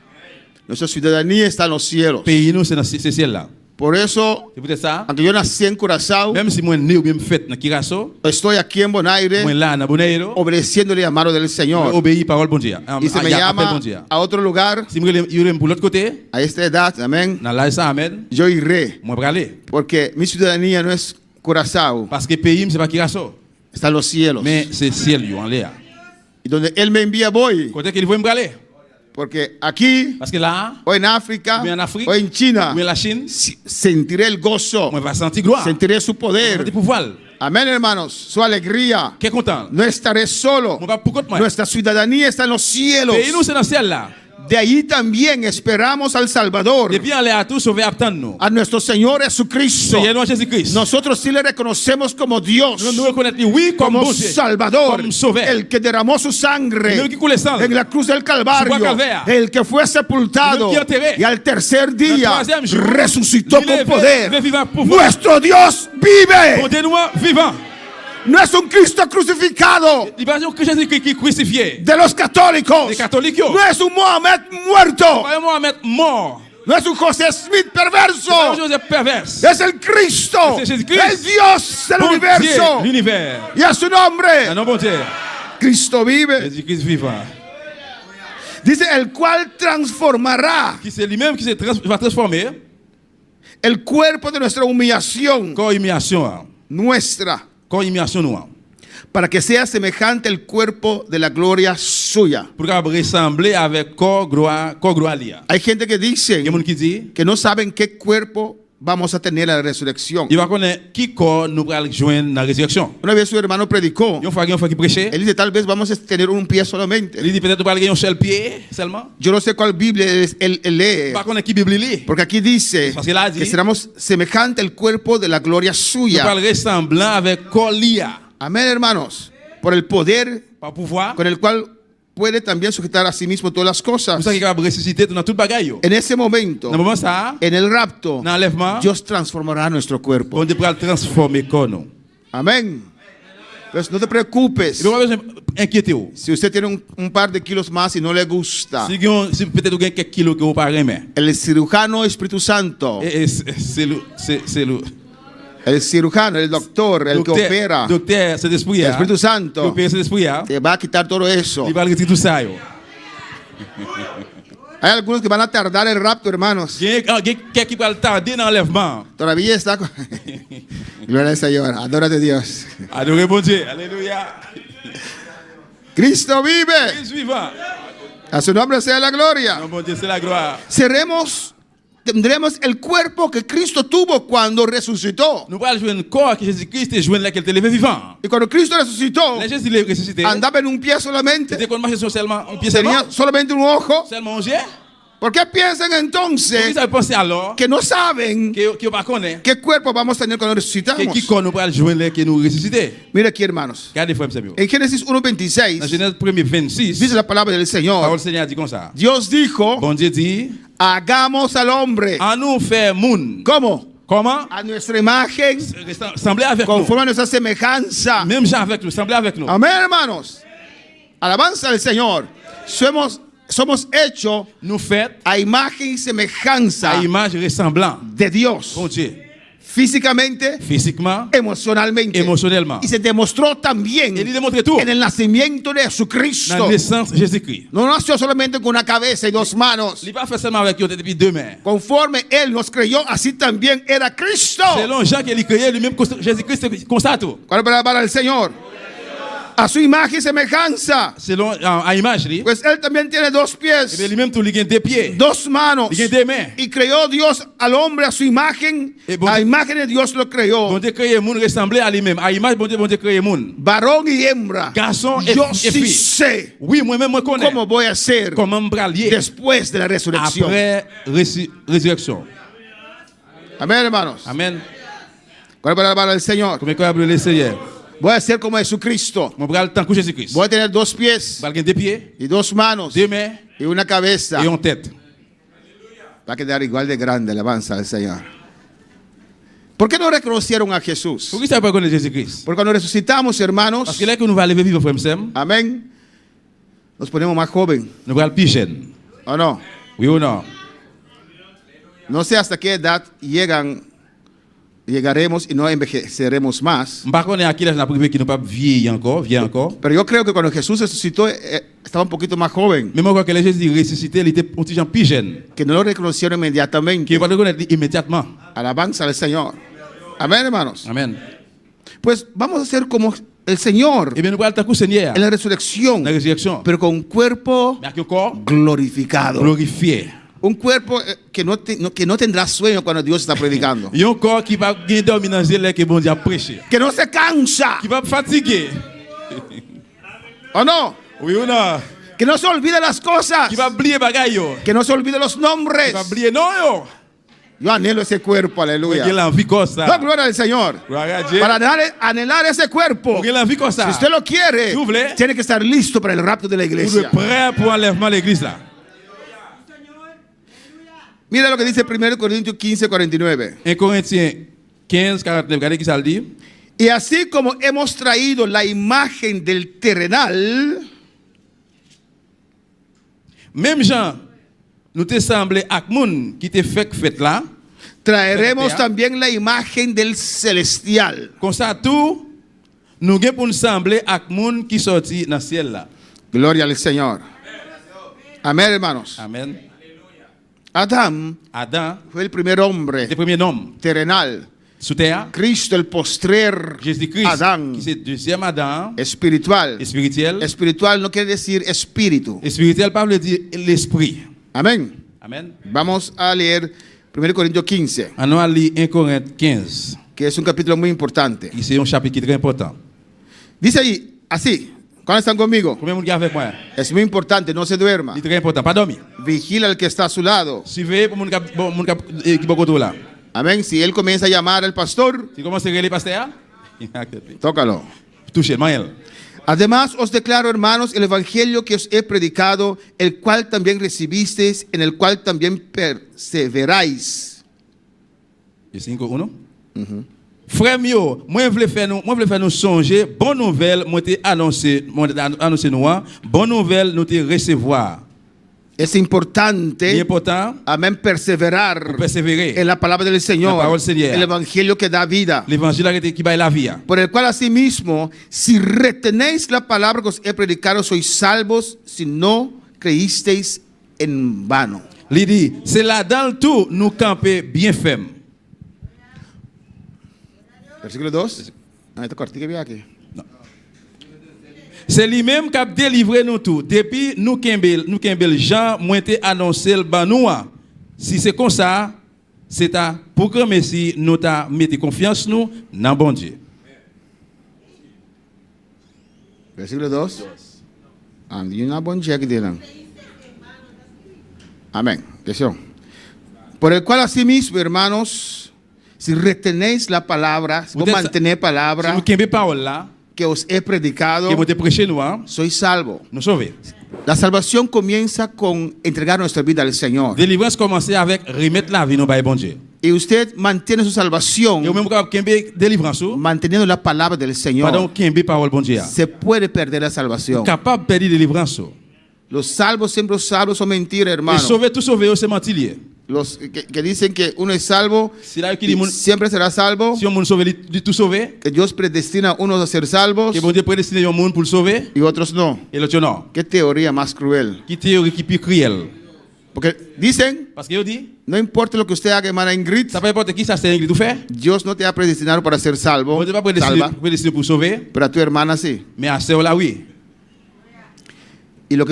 Nuestra ciudadanía está en los cielos. Pays nous c'est dans ce ciel là. Por eso, C'est peut-être ça. aunque yo nací en Curazao, Même si moi né ou bien fait dans Kirasso, estoy aquí en Bonaire moi là dans Bonaire, obedeciendo el llamado del Señor. obéis parole bon Dieu. Y se me Appel llama bon Dieu. a otro lugar, Si moi yo pour l'autre côté, a esta edad, amén, dans là ça amen, yo iré. moi pour aller Porque mi ciudadanía no es Curazao, parce que pays c'est pas Kirasso, está en los cielos. mais c'est ciel yo en l'air. Y donde Él me envía voy. Côté qu'il veut me aller Porque aquí, parce que là, o en África, ou en Afrique, o en China, ou en la Chine, sentiré el gozo, moi va sentir gloire, sentiré su sentir poder. pouvoir. Amén, hermanos, su alegría. Qui est content. No estaré solo. Moi pas pour compte moi. Nuestra ciudadanía está en los cielos. Pays nous c'est dans ciel là. De ahí también esperamos al Salvador, Depuis en l'air tout sauver attendre nous. a nuestro Señor Jesucristo. Seigneur Jésus-Christ. Nosotros sí le reconocemos como Dios, Nous reconnaissons oui comme como bon Dieu, Salvador, comme sauveur. el que derramó su sangre El que coule sang en la cruz del Sur Calvario, la Calvaire. el que fue sepultado El que enterré. y al tercer día troisième jour, resucitó il con est poder. vivant pour vous. Nuestro Dios vive. Bon Dieu nous vivant. No es un Cristo crucificado Il va dire que Jésus-Christ qui est crucifié. de los católicos. Les catholiques yo. No es un Mohamed muerto. Pas un Mohamed mort. No es un José Smith Pas un perverso. Joseph perverse. Es el Cristo, C'est Jésus-Christ. el Dios del Bon universo. Dieu, l'univers. Y a su Un nombre, nom bon Dieu. Cristo vive. Jésus-Christ vivant. Dice, el cual transformará Qui c'est lui-même qui va transformer el cuerpo de nuestra humillación, corps humiliation. nuestra, Corps humiliation nous. para que sea semejante al cuerpo de la gloria suya. Pour ressembler avec corps gloire lia. Hay gente que dice Il y a des gens qui disent que no saben qué cuerpo vamos a tener en la resurrección. il va connaître qui corps nous allons joindre dans la résurrection. Una vez su hermano predicó, Une fois qui prêchait, él dice, tal vez vamos a tener un pie solamente. il dit peut-être nous allons gagner un seul pied seulement. Yo no sé cuál Biblia él lee, Pas connaître qui Bible lit. porque aquí dice Parce qu'il a dit, que seremos semejante al cuerpo de la gloria nous suya. allons ressemblant avec corps lia. Amén, hermanos. Por el poder Par pouvoir, con el cual puede también sujetar a sí mismo todas las cosas. nous sommes capables de ressusciter dans toute bagaille. En ese momento, Dans le moment ça, en el rapto, dans l'enlèvement, Dios transformará nuestro cuerpo. on devra transformer corps nous. Amén. Entonces, no te preocupes. Il ne faut pas besoin d'inquiéter. Si usted tiene un par de kilos más y no le gusta, Si peut-être vous avez quelques kilos que vous pas aimer. el cirujano Espíritu Santo, el cirujano, el doctor, el que opera, Docteur, c'est l'esprit. el Espíritu Santo, Opère cet esprit. te va a quitar todo eso. Il va retirer tout ça. Hay algunos que van a tardar el rapto, hermanos. Il y a quelqu'un qui va tarder dans l'enlèvement. Todavía está. Gloria al Señor. Adórate a Dios. Adorez bon Dieu. Alléluia. Cristo vive. Christ vivant. A su nombre sea la gloria. Non, bon Dieu, c'est la gloire. Tendremos el cuerpo que Cristo tuvo cuando resucitó. Nous allons jouer un corps que Jésus-Christ est joué là qu'elle était levé vivant. Y cuando Cristo resucitó, Là, Jésus est ressuscité. andaba en un pie solamente. C'était qu'on marchait sur seulement un pied seulement. Tenía solamente un ojo. Seulement un jet. ¿Por qué piensan Vous entonces avez pensé alors que no saben que vous ne connaissez qué cuerpo vamos a tener cuando que resucitamos? qui qu'on nous allons jouer là que nous ressuscité. Mira aquí, hermanos. Regardez, frère, c'est bien. En Génesis Dans 1:26 Genèse 1er 26, dice la palabra del la Señor. parole du Seigneur dit comme ça. Dios dijo, Bon Dieu dit, hagamos al hombre. en nous faire moun. ¿Cómo? Comment? A nuestra imagen, Sembler avec nous. conforme a nuestra semejanza. Même gens avec nous, sembler avec nous. Amén, hermanos. Alabanza al Señor. Somos hechos Nous faits a imagen y semejanza à image ressemblant. de Dios. Bon Dieu. físicamente, physiquement, emocionalmente. émotionnellement. Y se demostró también Et il démontre tout. en el nacimiento de Dans Jesucristo. la naissance de Jésus-Christ. No nació solamente con una cabeza y dos manos. Il n'est pas fait seulement avec une tête et puis deux mains. Conforme Él nos creyó, así también era Cristo. Selon Jean qui a créé lui-même, Jésus-Christ c'est comme ça tout. ¿Cuál es la palabra del Señor? A su imagen y semejanza. Selon à image lui. Pues Él también tiene dos Et bien pies, lui-même tout, il a deux pieds. dos manos. Il a deux mains. Y creó Dios al hombre a su imagen. Et bon- A imagen de Dios lo creó. Bon Dieu créé monde ressemblait à lui-même. À image bon Dieu créé monde. Varón y hembra. Garçon et Yo et sí fille. sé Oui, moi-même moi connais. cómo voy a ser Comment me bralier después de la resurrección. après résurrection. Amén, hermanos. Amen. ¿Cuál es la palabra del Señor? Comme quoi le Seigneur. Voy a ser como Jesucristo. Mon bral tant que Jésus-Christ. Voy a tener dos pies Bral gen deux pieds, y dos manos deux mains y una cabeza. et une tête. Va a quedar igual de grande, alabanza al Señor. ¿Por qué no reconocieron a Jesús? Pourquoi ça pas connaître Jésus-Christ? Porque cuando resucitamos, hermanos, Parce que là que nous va lever vivre frère Sam, amén, nos ponemos más joven, nous bral plus jeune. ¿o no? Oui ou non? No sé hasta qué edad llegaremos y no envejeceremos más. M'pas connait à quel âge n'a privé qui nous pas vieillir encore. Pero yo creo que cuando Jesús resucitó, estaba un poquito más joven, Mais moi crois que les Jésus ressuscité, il était un petit gens plus jeune. que no lo reconocieron Qui inmediatamente. va le connaître immédiatement. Alabanza al Señor. Amén, hermanos. Amen. Pues vamos a ser como el Señor Et bien nous bral tant que Seigneur en la resurrección, la résurrection. pero con un cuerpo Mais avec un corps glorificado. glorifié. Un cuerpo que no tendrá sueño cuando Dios está predicando. Et un corps qui va gagner dormir dans les que bon Dieu a prêché. Que no se cansa. Qui va fatiguer. ¿O no? Oui ou non? Que no se olvide las cosas. Qui va oublier bagay yo. Que no se olvide los nombres. Qui va oublier non yo. Yo anhelo ese cuerpo, Qui aleluya. l'envie comme ça. No, gloria al Señor. Gloire à Dieu. Para anhelar ese cuerpo, Qui l'envie comme si ça. usted lo quiere, Si vous voulez. tiene que estar listo para el rapto de la Vous êtes iglesia. prêt pour enlèvement de l'église là. Mira lo que dice 1 Corintios 15, 49. 1 Corinthiens 15, 49, regardez qui ça le dit. Y así como hemos traído la imagen del terrenal, Même Jean, nous te semblé ak moun qui te fait là. traeremos Terrenal. también la imagen del celestial. Comme ça tout, nous gen pour nous sembler ak moun qui sorti dans ciel là. Gloria al Señor. Amén, hermanos. Amen. Adam Adam, fue el primer hombre le premier homme terrenal. sous terre. Cristo, el postrer Jésus-Christ, Adán qui c'est deuxième Adam, espiritual. spirituel. Espiritual no quiere decir espíritu. Spirituel, pas veut dire l'esprit. Amén. Amen. Vamos a leer 1 Corintios 15, On a lu 1 Corinthiens 15, que es un capítulo muy importante. qui c'est un chapitre très important. Dice ahí, así, ¿cuándo están conmigo? Combien de monde qui est avec moi? Es muy importante, no se duerma. C'est très important, pas dormir. Vigila al que está a su lado. Suivez pour monde qui est beaucoup là. Amén. Si él comienza a llamar al pastor, Si commence à regarder pasteur, tócalo. touchez le mail. Además os declaro, hermanos, el evangelio que os he predicado, el cual también recibisteis, en el cual también perseveráis. Et 5-1. Frère mio, moi voulais faire nous songer, bonne nouvelle, moi t'ai annoncé nous, bonne nouvelle nous t'ai recevoir. Es C'est importante, important, amén, perseverar persévérer. en la palabra del Señor, La palabra del Señor. el evangelio que da vida. L'évangile qui baille la vie. Por el cual asimismo, si retenéis la palabra que os he predicado, sois salvos si no creísteis en vano. Il dit, c'est là dans le tout nous camper bien ferme. Versículo 2. Ah, esta cortica que vi aquí. C'est lui-même qui a délivré nous tout. Depuis nous Kembel Jean, moi t'ai annoncé le banoua. Si c'est comme ça, c'est à pour que Messie nous t'a mis confiance nous dans bon Dieu. Versículo 2. Andi una boncha que tienen. Amén. Atención. Por el cual asimismo, hermanos, si retenéis la palabra, si vos Ustedes- mantenéis Si palabra nous Kembel parole là, que os he predicado, que moi t'ai prêché nous, sois salvo. nous sauver. La salvación comienza con entregar nuestra vida al Señor. Délivrance commencer avec remettre la vie nous by bon Dieu. Y usted mantiene su salvación Et au même quand Kembel délivrance manteniendo la palabra del pendant Señor. Kembel parole bon Dieu. Se puede perder la salvación. Capable de perdre délivrance. Los salvos, siempre los salvos son mentiras, Et hermano. sauver tout sauver c'est mentir. los que dicen que uno es salvo Si là, qui y dit, moun- siempre será salvo, si on moun sauvé, li tout sauvé, que Dios predestina a unos a ser salvos que bon Dieu prédestiné un monde pour le sauver, y otros no. et l'autre non. Qué teoría más cruel. Qui théorie qui plus cruelle. Porque dicen, Parce que yo dit, no importa lo que usted haga, hermana Ingrid, ça peut importe qui ça c'est Ingrid tout fait. Dios no te ha predestinado para ser salvo, Bon Dieu pas salva, prédestiné pour sauver, pero a tu hermana sí. mais à ceux là oui. Y lo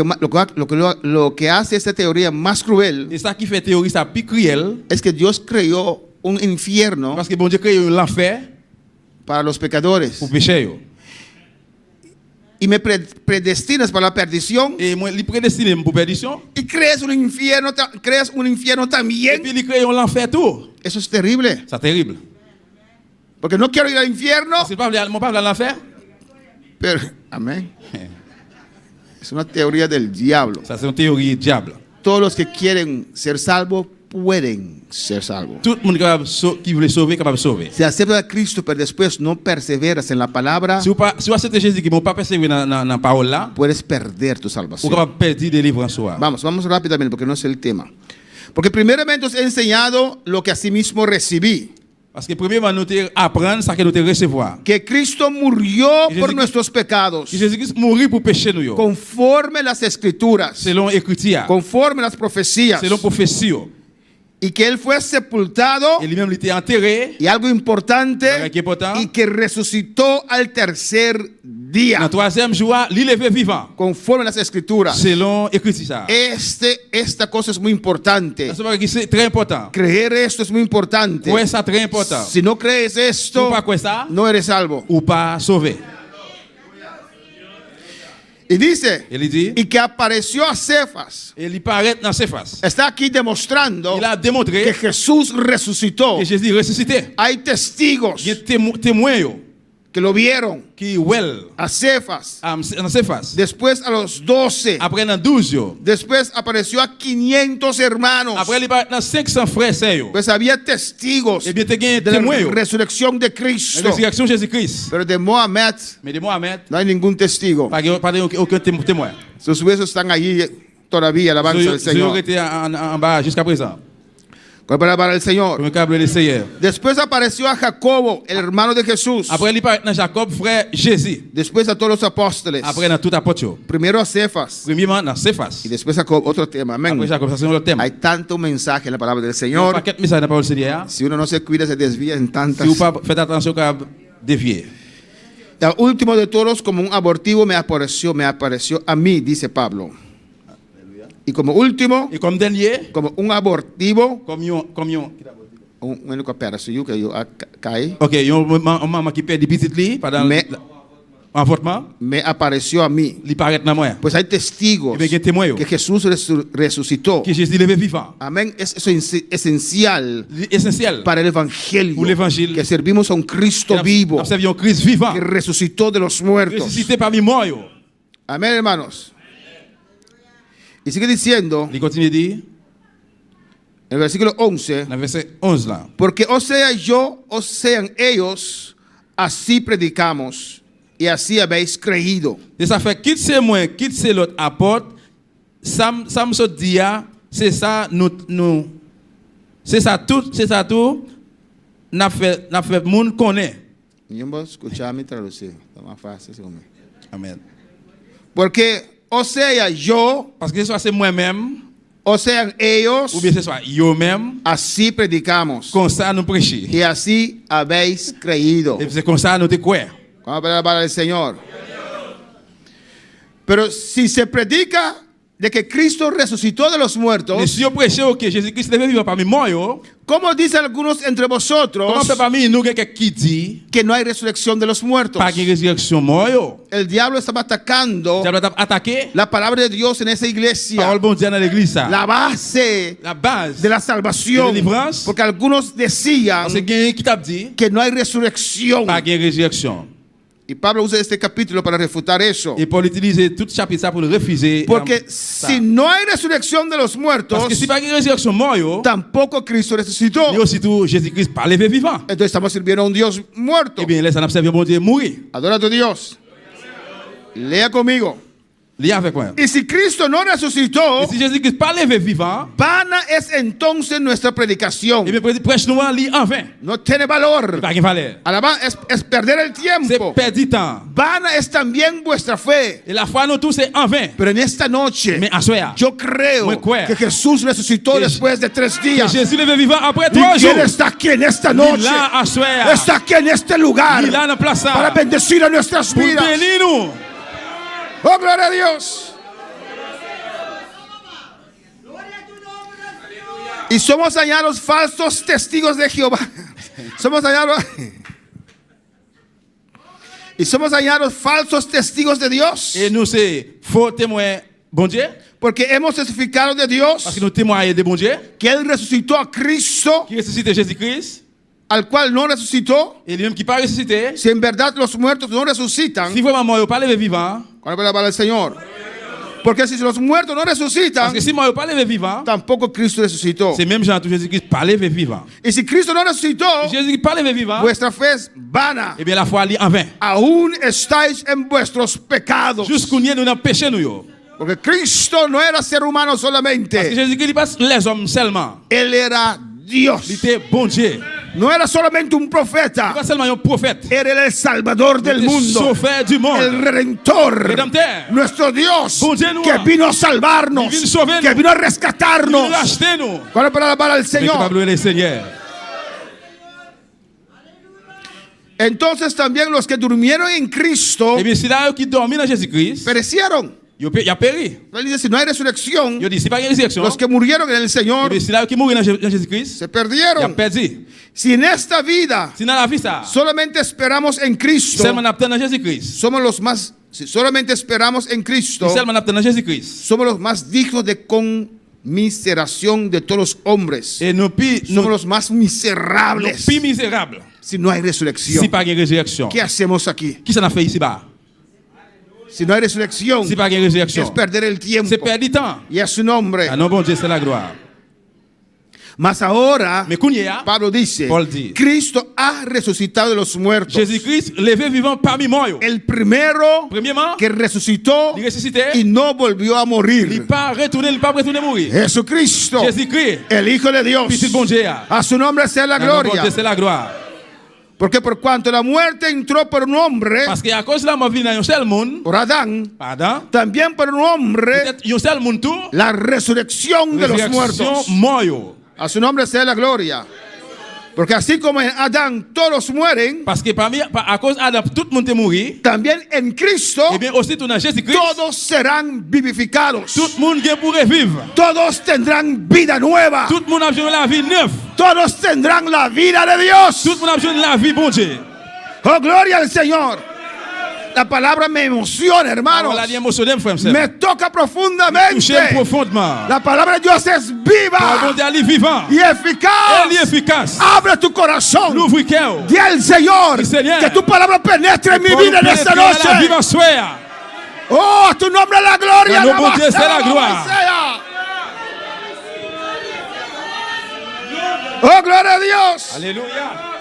que hace esta teoría más cruel Et ça qui fait théorie ça plus cruelle, es que Dios creó un infierno parce que bon Dieu crée l'enfer para los pecadores pour pécher yo. y me predestinas para la perdición Et moi, il prédestiné pour perdition. y creas un infierno Et también. puis il crée l'enfer tout. Eso es terrible, C'est terrible. porque no quiero ir al infierno, C'est pas mon pas l'enfer. pero amén. Es una teoría del diablo. Ça c'est une théorie diable. Todos los que quieren ser salvos pueden ser salvos. Tout le monde capable qui veut sauver capable de sauver. Si aceptas a Cristo, pero después no perseveras en la palabra, Si vous acceptez Jésus qui ne pas persévérer dans la parole là, puedes perder tu vous salvación. capable de perdre délivrance soi. Vamos rápidamente porque no es el tema. Porque primeramente os he enseñado lo que asimismo recibí. Parce que premièrement nous te apprendre ça que nous te recevoir. Que Cristo murió Jésus- por nuestros pecados, Que Jésus-Christ mourit pour pécher nous yo. conforme las escrituras, Selon écriture, conforme las profecías, selon prophétie. y que Él fue sepultado, Et lui-même il était enterré. y algo importante, Algo que important. y que resucitó al tercer Dans día, le troisième jour, il est levé vivant. conforme las escrituras. Selon écriture ça. Esta cosa es muy importante. C'est très important. Creer esto es muy importante. Ouais, ça très important. Si no crees Si esto, pas quoi ça, no eres salvo. ou pas sauvé. Y dice, Il dit, y que apareció a Cefas. il paraît dans ses faces. Está aquí demostrando Il a que démontré Jesús resucitó. que Jésus est ressuscité. Hay testigos Il y a témoins yo, que lo vieron qui well a Cefas. dans ses faces. Después a los 12. Après dans 12 yo. Después apareció a 500 hermanos. Après il paraît dans 500 frères c'est yo. Pues había testigos Eh bien te gagne de la témoins yo. resurrección de La Cristo. résurrection de Jésus-Christ. Pero de Mohamed Mais de Mohamed, no hay ningún testigo. pas aucun témoin. Sus huesos están allí todavía, alabanza del Je Señor. été en bas jusqu'à présent. Para el Señor. Pour me câble le Seigneur. Después apareció a Jacobo, el hermano de Jesús. Après il paraît dans Jacob frère Jésus. Después a todos los apóstoles. Après dans tout apôtre yo. Primero a Cefas. Premièrement dans ses faces. Y después a Jacob. Otro tema. Amén. Après Jacob ça c'est un autre thème. Hay tanto mensaje en la palabra del Un Señor. paquet de messages dans la parole du Seigneur. Si uno no se cuida, se desvía en tantas. Si vous pas faites attention qu'à dévier. El último de todos, como un abortivo, me apareció a mí, dice Pablo. Y como último, Et comme dernier, como un abortivo, comme un operación que yo caí, OK, yon maman qui perd des petites lits pendant Mais- l'avortement, me apareció a mí. il paraît dans moi. Pues hay testigos Eh bien, que témoin, yo. que Jesús resucitó. Que Jésus levé vivant. Amén. Es eso esencial Essentiel. para el evangelio. Pour l'évangile. Que servimos a un Cristo vivo Nous servons Christ vivant. que resucitó de los muertos. Ressuscité parmi morts. yo. Amén, hermanos. Y sigue diciendo Il continue de dire en el versículo 11, dans le verset 11 là. porque o sea yo, o sean ellos, así predicamos y así habéis creído. Et ça fait quitte c'est moi, quitte c'est l'autre apôtre, ça me se dit c'est ça nous c'est ça tout n'a fait monde connaît. Yo voy a escuchar mi traducir, está más fácil. Amen. Porque o sea yo, Parce que soit c'est moi-même o sean ellos, ou bien ce soit yo-même, así predicamos comme ça nous prêcher. y así habéis creído. Et c'est comme ça nous te croire. Vamos a ver la palabra del Señor. Pero si se predica de que Cristo resucitó de los Mais muertos, si on prêche que Jésus-Christ est vivant parmi moi, yo, ¿cómo dicen algunos entre vosotros comment fait parmi nous quelqu'un qui dit que no hay resurrección de los muertos? pas de résurrection mort yo? El diablo estaba atacando Tu dois attaquer la palabra de Dios en esa iglesia, parole bon Dieu dans l'église ça. la base La base de la de salvación, délivrance. porque algunos decían Parce que quelqu'un qui t'a dit que no hay resurrección. pas de résurrection. Y Pablo usa este capítulo para refutar eso. Et Paul utilise tout chapitre ça pour le refuser. Porque ça. si no hay resurrección de los muertos, Parce que si pas de résurrection mort yo, tampoco Cristo resucitó. et aussi tout Jésus-Christ pas levé vivant. Entonces estamos sirviendo a un Dios muerto. Eh bien, laisse on observe bon Dieu mourir. Adora a tu Dios. Lea conmigo. li avec moi. Y si Cristo no resucitó, Et si Jésus-Christ pas levé vivant, vana es entonces nuestra predicación. et bien prêche nous li en vain. No tiene valor. Pas de valeur. Alaba, es perder el C'est tiempo. perdre du temps. Vana es también vuestra fe. Et la foi nous tous c'est en vain. Pero en esta noche, Mais en soir, yo creo Muy cruel. que Jesús resucitó Que- después de 3 que días. Jésus levé vivant après Y 3 quién jours. está aquí en esta Il noche. là en soir. Está aquí en este lugar Il là dans place para ça. bendecir a nuestras Pour vidas. bénir nous. Oh, gloria a Dios. Y somos hallados falsos testigos de Jehová. Somos hallados. Y somos hallados falsos testigos de Dios. Et nous c'est faux témoins bon Dieu. Porque hemos testificado de Parce Dios que nous témoignons de bon Dieu. que Él resucitó a Cristo, Qui ressuscite Jésus-Christ. al cual no resucitó. Et lui-même qui pas ressuscité. Si en verdad los muertos no resucitan, Si vraiment mort pas levé vivant. ¿cuál es la palabra del Señor? Porque si los muertos no resucitan, Parce que si mort pas levé vivant. tampoco Cristo resucitó. C'est même Jean tout Jésus-Christ pas levé vivant. Y si Cristo no resucitó, Si Jésus-Christ pas levé vivant. vuestra fe es vana. Eh bien la foi li en vain. Aún estáis en vuestros pecados. Jusqu'au nous dans péché nous yo. Porque Cristo no era ser humano Parce que solamente. Jésus-Christ il pas les hommes seulement. Él era Dios. Il était bon Dieu. No era solamente un Il profeta. pas seulement un prophète. Era el Salvador del Il était mundo. sauveur du El monde. Redentor. Redempteur. Nuestro Dios. Bon Dieu, nous. Que vino a salvarnos. Il vino sauver Que nous. vino a Il rescatarnos. a acheté nous. ¿Cuál es la palabra para el Mais Señor? capable le Seigneur. Entonces también los que durmieron en Cristo Eh bien si là qui dormi dans Jésus-Christ, perecieron. il a péri. Él dice, si no hay resurrección, Il dit si pas une résurrection. los que murieron en el Eh Señor bien si là qui mourit dans Jésus-Christ, se il a perdieron. perdu. Si en esta vida Si dans la vie ça, solamente esperamos en Cristo, seulement attend dans Jésus-Christ. somos los más, si solamente esperamos en Cristo, Seulement attend dans Jésus-Christ. somos los más dignos de conmiseración de todos los hombres. Et nous pi Somos nous los más nous miserables pi misérables. si no hay Si resurrección. pas une résurrection. ¿Qué hacemos aquí? Qui s'en a fait ici bas? Si no hay resurrección, Si pas une résurrection. es perder el tiempo. C'est perdre du temps. Y a su nombre. Ah non bon Dieu c'est la gloire. Mas ahora, Mais kounya, Pablo dice, Paul dit, Cristo ha resucitado de los muertos. Jésus-Christ levé vivant parmi moi. El primero Premièrement, que resucitó il ressuscité. y no volvió a Il morir. pas retourné, il pas retourné mourir. Jesucristo, Jésus-Christ, el Hijo de Dios. petit bon Dieu. A su nombre sea la Ah non, bon gloria. Dieu c'est la gloire. Porque por cuanto la muerte entró por un hombre, Parce que à cause de la mort vient dans un seul monde, por Adán, pardon, también por un hombre, peut-être un seul monde tout, la resurrección de los résurrection muertos. mort. A su nombre sea la gloria. Porque así como en Adán todos mueren, Parce que parmi, à cause d'Adam, tout le monde est mort. también en Cristo Et bien aussi tout dans Jésus-Christ, todos serán vivificados. tout le monde est pour revivre. Todos tendrán vida nueva. Tout le monde a besoin de la vie neuve. Todos tendrán la vida de Dios. Tout le monde a besoin de la vie bon Dieu. Oh, gloria al Señor. La palabra me emociona, hermanos. Alors, la vie émotionnelle, frère, Me toca profundamente. touché profondément. La palabra de Dios es Bon viva Dieu, elle est vivant. y eficaz. Elle est efficace. Abre tu corazón. L'ouvre cœur. Di al Señor Sí, Señor. que tu palabra penetre en mi vida en esta La vie noche. va soir. Oh, a tu nombre la gloria. Que nos bon Dieu alabanza, sea la alabanza gloire. sea. Oh, gloria a Dios. Alléluia.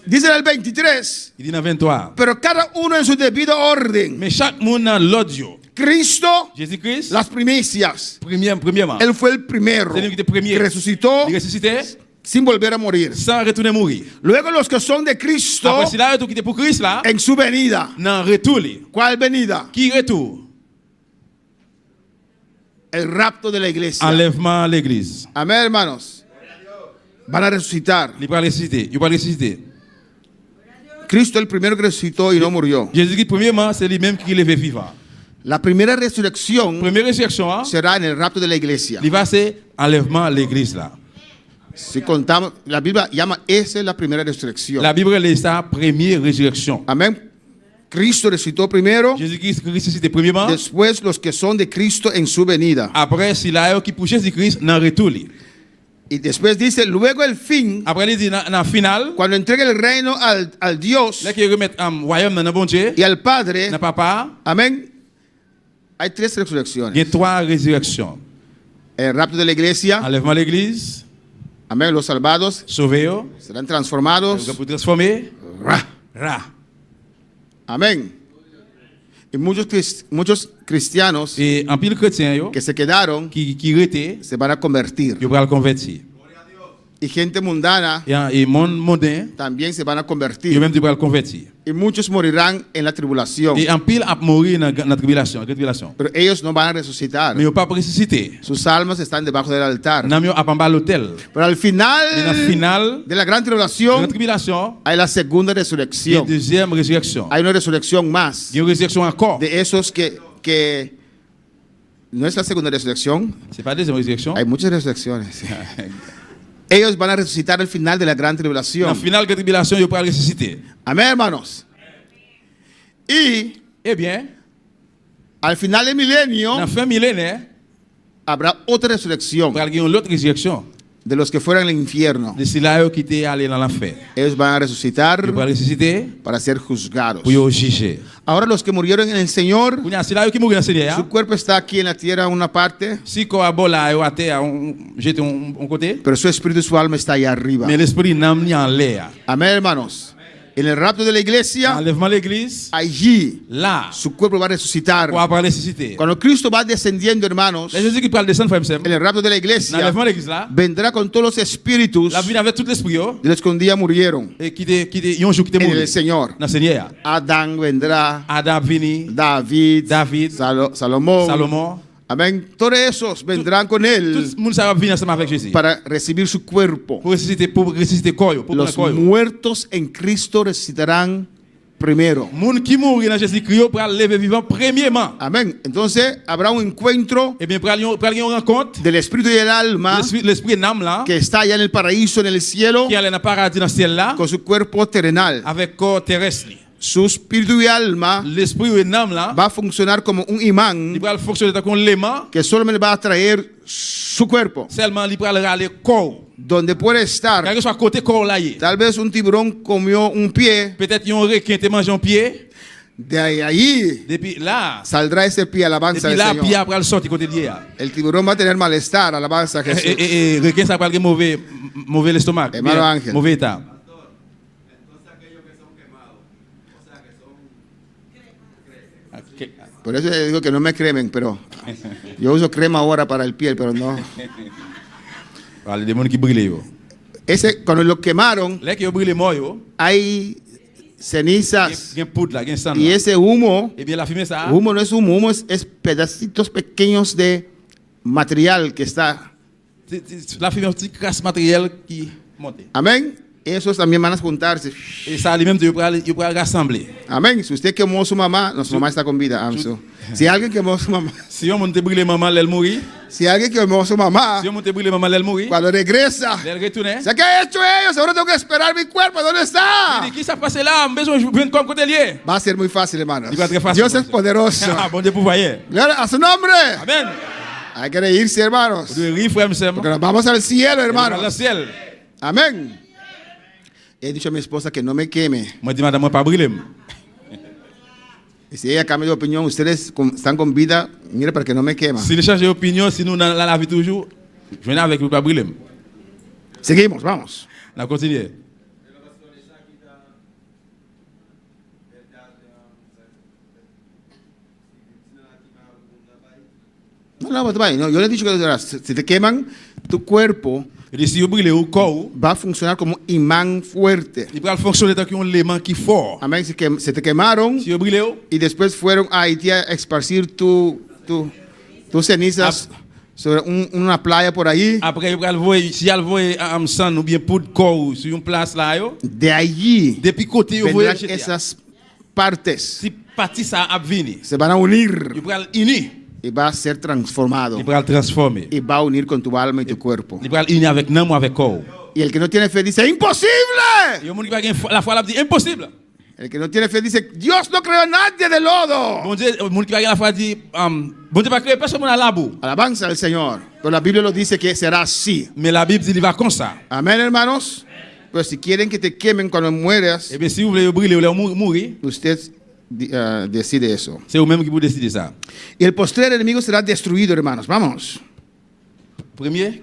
Dice en el 23. Il dit dans 23. Pero cada uno en su debido orden. Mais chaque monde dans l'audio. Cristo, Jésus-Christ, las primicias. premièrement, Él fue el primero c'est lui qui était premier. que resucitó Il ressuscité sin volver a morir. sans retourner mourir. Luego los que son de Cristo Après, c'est là, tout qui était pour Christ là, en su venida. non, retour. ¿Cuál venida? Qui retour? El rapto de la iglesia. Enlèvement à l'église. Amén, hermanos. Van a resucitar. Il va ressusciter. Il va ressusciter. Cristo el primero que resucitó y no murió. Jésus-Christ, premièrement, c'est lui-même qui levé vivant. La primera resurrección Première résurrection, hein, será en el rapto de la iglesia. il va c'est enlèvement à l'église là. Si contamos, la Biblia llama esa es la primera resurrección. La Bible est sa première résurrection. Amén. Cristo resucitó primero, Jésus-Christ ressuscité premièrement. después los que son de Cristo en su venida. Après, c'est là qui pour Jésus-Christ dans retour. Y después dice, luego el fin, Après, il dit dans final, cuando entregue el reino al Dios là qui remet un royaume dans le bon Dieu, y al Padre. dans papa, Amén. Hay tres il y a resurrecciones. 3 résurrections. El rapto de la iglesia. Enlèvement à l'église, Amén. Los salvados sauvé, serán transformados. pour transformer, Ra. ra. Amén. Y muchos cristianos Et en pile chrétien yo, que se quedaron qui rete, se van a convertir. yo pral converti. Y gente mundana Et monde mondain, también se van a yo convertir. même tu pral converti. Y muchos morirán en la tribulación. Et en pile a mourir dans la tribulation. Pero ellos no van a resucitar. Mais yo pas ressusciter. Sus almas están debajo del altar. Nam yo a en bas l'hôtel. Pero al Et dans le final final de la gran de la tribulación tribulation, hay la segunda il y a resurrección. deuxième résurrection. Hay una resurrección más Il y a une résurrection encore. de esos que no es la segunda resurrección. C'est pas deuxième résurrection. Hay muchas resurrecciones. Ellos van a resucitar al final de la gran Dans tribulación. le final de la tribulation, yo pral ressusciter. Amén, hermanos. Y Eh bien, al final del milenio dans la fin millénaire, habrá otra resurrección pral gen l'autre résurrection. de los que fueran al infierno. De ceux-là qui étaient allés dans l'enfer. Ellos van a resucitar Yo pral ressusciter para ser juzgados. pour yo juger. Ahora los que murieron en el Señor, Kounya, c'est là qui mourent dans le Seigneur. su cuerpo está aquí en la tierra en una parte, Si ko a bon là, yo a terre, jeté un côté, pero su espíritu y su alma está allá arriba. mais l'esprit n'am ni en l'air. Amén, hermanos. En el rapto de la iglesia, Enlèvement de l'église, allí là, su cuerpo va a resucitar. pour avoir ressuscité. Cuando Cristo va descendiendo, hermanos, Là, Jésus qui pral descendre, frère Msem, en el rapto de la dans iglesia, l'enlèvement de l'église là, vendrá con todos los espíritus la vie avec tout l'esprit yo, de los que un día murieron et qui te un jour qui te en mort el Señor. dans le Seigneur. Adán vendrá, Adam vini, David, David, Salomón. Salomon, Amén. Todos esos vendrán con tout él le monde ça va venir ensemble avec Jésus. para recibir su cuerpo. Pour ressusciter corps, yo, pour Los prendre corps. muertos en Cristo resucitarán primero. Moun qui mourir dans Jésus-Christ pral lever vivant premièrement. Amén. Entonces habrá un encuentro Eh bien, pral yon rencontre, del espíritu y del alma l'esprit n'âme là, que está allá en el paraíso, en el cielo, qui allait dans le paradis dans le ciel là, con su cuerpo terrenal. avec corps terrestre. Su espíritu y alma L'esprit ou l'âme là, va a funcionar como un imán il pral fonctionner comme un l'aimant, que solamente va a traer su cuerpo, seulement il pral râler corps. donde puede estar. Quand il soit côté corps là, Tal vez un tiburón comió un pie, peut-être yon requin te mange un pied, de ahí depuis là, saldrá ese pie, alabanza depuis del là, Señor. pied pral sortir côté lié. El tiburón va a tener malestar, alabanza a Jesús. Et requin ça pral gen mauvais l'estomac, Hermano bien, Ángel. mauvais état. Por eso le digo que no me cremen, pero yo uso crema ahora para el piel, pero no. Voilà, des monde qui brûlent yo. Ese, cuando lo quemaron, Là qui yo brûlé mort yo, hay cenizas gen poudre là, gen sang. y là. ese humo, Eh bien la fumée ça, humo no es humo, humo es pedacitos pequeños de material que está. la fumée un petit crasse matériel qui monte. Amén. Esos también van a juntarse. Et ça lui-même yo pral rassembler. Amén. Si usted quemó a su mamá, no, su mamá está con vida. Si alguien quemó a su mamá, Si on monte brûler maman l'elle mourir, si alguien quemó a su mamá, si on monte brûler maman l'elle mourir, cuando regresa, l'elle retourne. ¿qué ha hecho ellos? Ahora tengo que esperar mi cuerpo. ¿Dónde está? Qui ça passe là, besoin de venir comme côté lié. Va a ser muy fácil, hermanos. Y va a ser fácil, Dios es poderoso. Ah, bon Dieu pour voyer. Gloria a su nombre. Amen. Hay que reírse, hermanos. Vous devez rire frère Msem. Porque nos vamos al cielo, Dans le hermanos. ciel. Amén. He dicho a mi esposa que no me queme. Moi dis madame moi pas brûler. Y si ella cambia de opinión, ustedes están con vida, mire para que no me quema. Si nous changeons d'opinion, si nous dans la vie toujours, je viens avec vous pas brûler. Seguimos, vamos. On continue. No, yo le he dicho que si te queman, tu cuerpo Et dit, si vous brûlez au corps, va a funcionar como un imán fuerte. il va fonctionner tant qu'un élément qui fort. Amén. Se te quemaron Si vous brûlez, y después fueron a Haití a esparcir tus cenizas sobre una playa por ahí. après il va voir si elle voit un sang ou bien poudre corps sur une place là yo, De allí depuis côté vous vendrán voyez esas partes. si partie ça a venir. Se van a unir Il va unir, y va a ser transformado. il va transformer. Y va a unir con tu alma y tu cuerpo. Il va unir avec nous ou avec corps. Y el que no tiene fe dice, ¡imposible! Et au monde qui va la foi la dit impossible. El que no tiene fe dice, Dios no creó a nadie de lodo. Bon Dieu, au monde qui va la foi dit bon Dieu pas créer personne à la boue. Alabanza al Señor. Pero la Biblia lo dice que será así. Mais la Bible dit il va comme ça. Amén, hermanos. Pues si quieren que te quemen cuando mueras, Et bien si vous voulez brûler ou mourir, usted decide eso. c'est vous-même qui vous décidez ça. Y el postrer enemigo será destruido, hermanos. Vamos. Premier,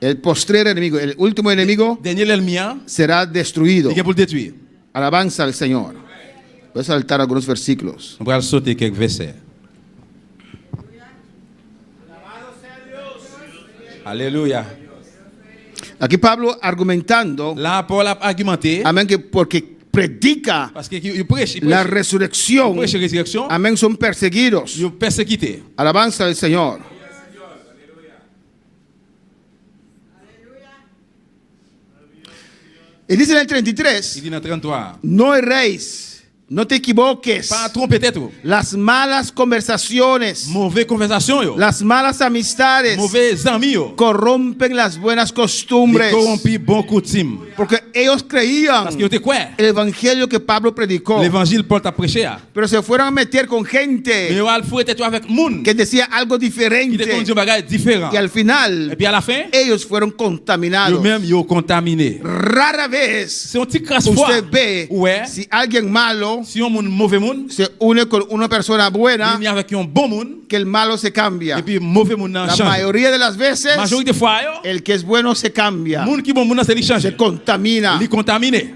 El postrer enemigo, el último enemigo dernier l'ennemi, será destruido. il est pour le détruire. Alabanza al Señor. Voy a saltar algunos versículos. On va sauter quelques versets. Alléluia. Aquí Pablo argumentando, Là, Paul a argumenté. amén, que porque predica Parce qu'il prêche. la Il resurrección, prêche la résurrection. amén, son perseguidos. Il est persécuté. Alabanza del Señor. Y dice en el 33, Il dit dans 33. no erréis, no te equivoques. Pas tromper tête. Las malas conversaciones, Mauvaise conversation. Yo. las malas amistades Mauvais amis. Yo. corrompen las buenas Les costumbres. corrompus bon coutume. Porque ellos creían Parce que te quoi? el evangelio que Pablo predicó, L'évangile Paul t'a prêché. pero se fueron a meter con Mais gente il va fouetter toi avec monde que decía algo qui te conduit diferente un bagage différent. y al Et final puis à la fin, ellos fueron contaminados. eux-mêmes ils sont contaminés. Rara vez C'est un petit crasse fois. usted ve Ouais. si alguien malo Si on monde mauvais monde, se une con una persona buena, il y a avec un bon monde que el malo se cambia. et puis mauvais monde La change. mayoría de las veces Majorité de fois yo, el que es bueno se cambia, monde qui bon monde c'est lui change. se contamina. Il contaminé.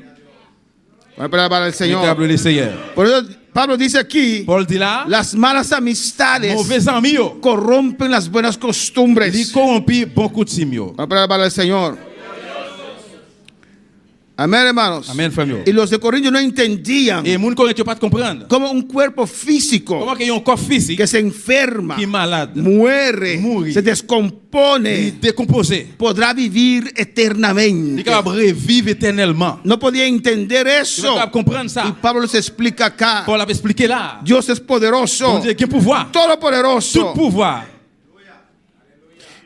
Buena palabra del Señor. Señor. Le Seigneur. Por eso Pablo dice aquí, Paul dit là, las malas amistades mauvais amis yo, corrompen las buenas il costumbres. corrompit bon coutume yo. Buena palabra del Señor. Amén, hermanos. Amen frère yo. Y los de Corinto no entendían Et monde connaît pas de comprendre. como un cuerpo físico Comment qu'il y a un corps physique que se enferma, qui est malade, muere, Mourir. se il descompone, est décomposé, podrá vivir il est eternamente. capable de revivre éternellement. No podía entender Il est eso. capable de comprendre Y ça. Pablo les explica acá. Paul a expliqué là. Dios es Bon poderoso, Dieu qui a pouvoir, tout todopoderoso. pouvoir.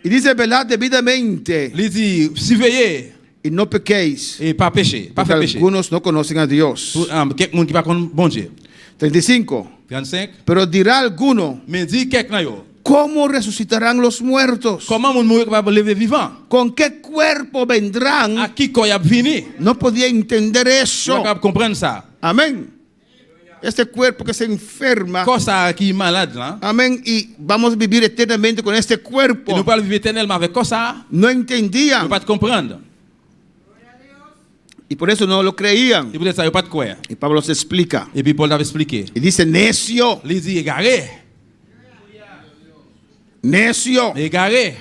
Y dice, velad debidamente Il dit surveiller y no pequéis, et pas pécher, pas porque faire pécher. algunos no conocen a Dios. Pour quelqu'un qui pas connaît bon Dieu. 35. 35. Pero dirá alguno, Mais dit quelqu'un yo, ¿cómo resucitarán los muertos? comment mon mourir capable de lever vivant? ¿Con qué cuerpo vendrán? À qui quoi y a venu? No podía entender Je eso. capable de comprendre ça. Amén. Este cuerpo que se enferma. Cosa qui est malade là. Amén. Y vamos a vivir eternamente con este Et nous cuerpo. pas vivre éternellement avec cosa. No Nous entendían. pas de comprendre. Y por eso no lo creían. Et peut-être ça y a pas de quoi. Y Pablo se explica. Et puis Paul avait expliqué. Y dice, necio, Il dit égaré, necio. égaré.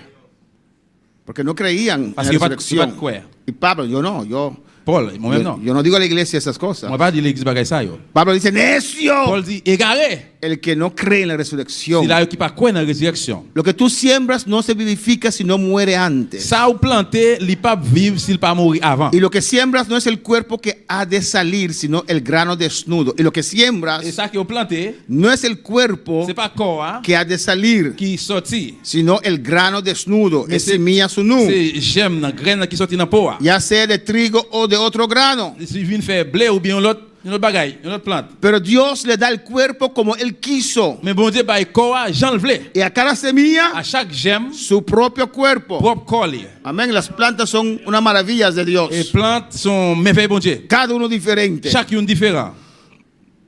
Porque no creían en Parce la que pas de resurrección. quoi. Y Pablo, yo no, yo Paul, moi-même non. yo no digo a la iglesia esas cosas. Moi pas dire l'église bagay ça yo. Pablo dice, necio. Paul dit égaré. El que no cree en la resurrección. C'est là qui pas quoi dans la résurrection. Lo que tú siembras no se vivifica si no muere antes. Ça ou planté, il pas vivre s'il pas mourir avant. Y lo que siembras no es el cuerpo que ha de salir, sino el grano desnudo. Y lo que siembras Et ça qui est planté, no es el cuerpo c'est pas corps hein, que ha de salir, qui sorti. sino el grano desnudo. Mais Es semilla sunú, c'est j'aime dans graine qui sorti dans peau. ya sea de trigo o de otro grano. Si vient faire blé ou bien l'autre bagaille, une autre plante. Pero Dios le da el cuerpo como Él quiso. Mais bon Dieu bail corps Jean le vle. Y a cada semilla À chaque gemme su propio cuerpo. propre corps li. Amén. Las plantas son unas maravillas de Dios. Et plantes sont merveilleux bon Dieu. Cada uno diferente. Chacune différent.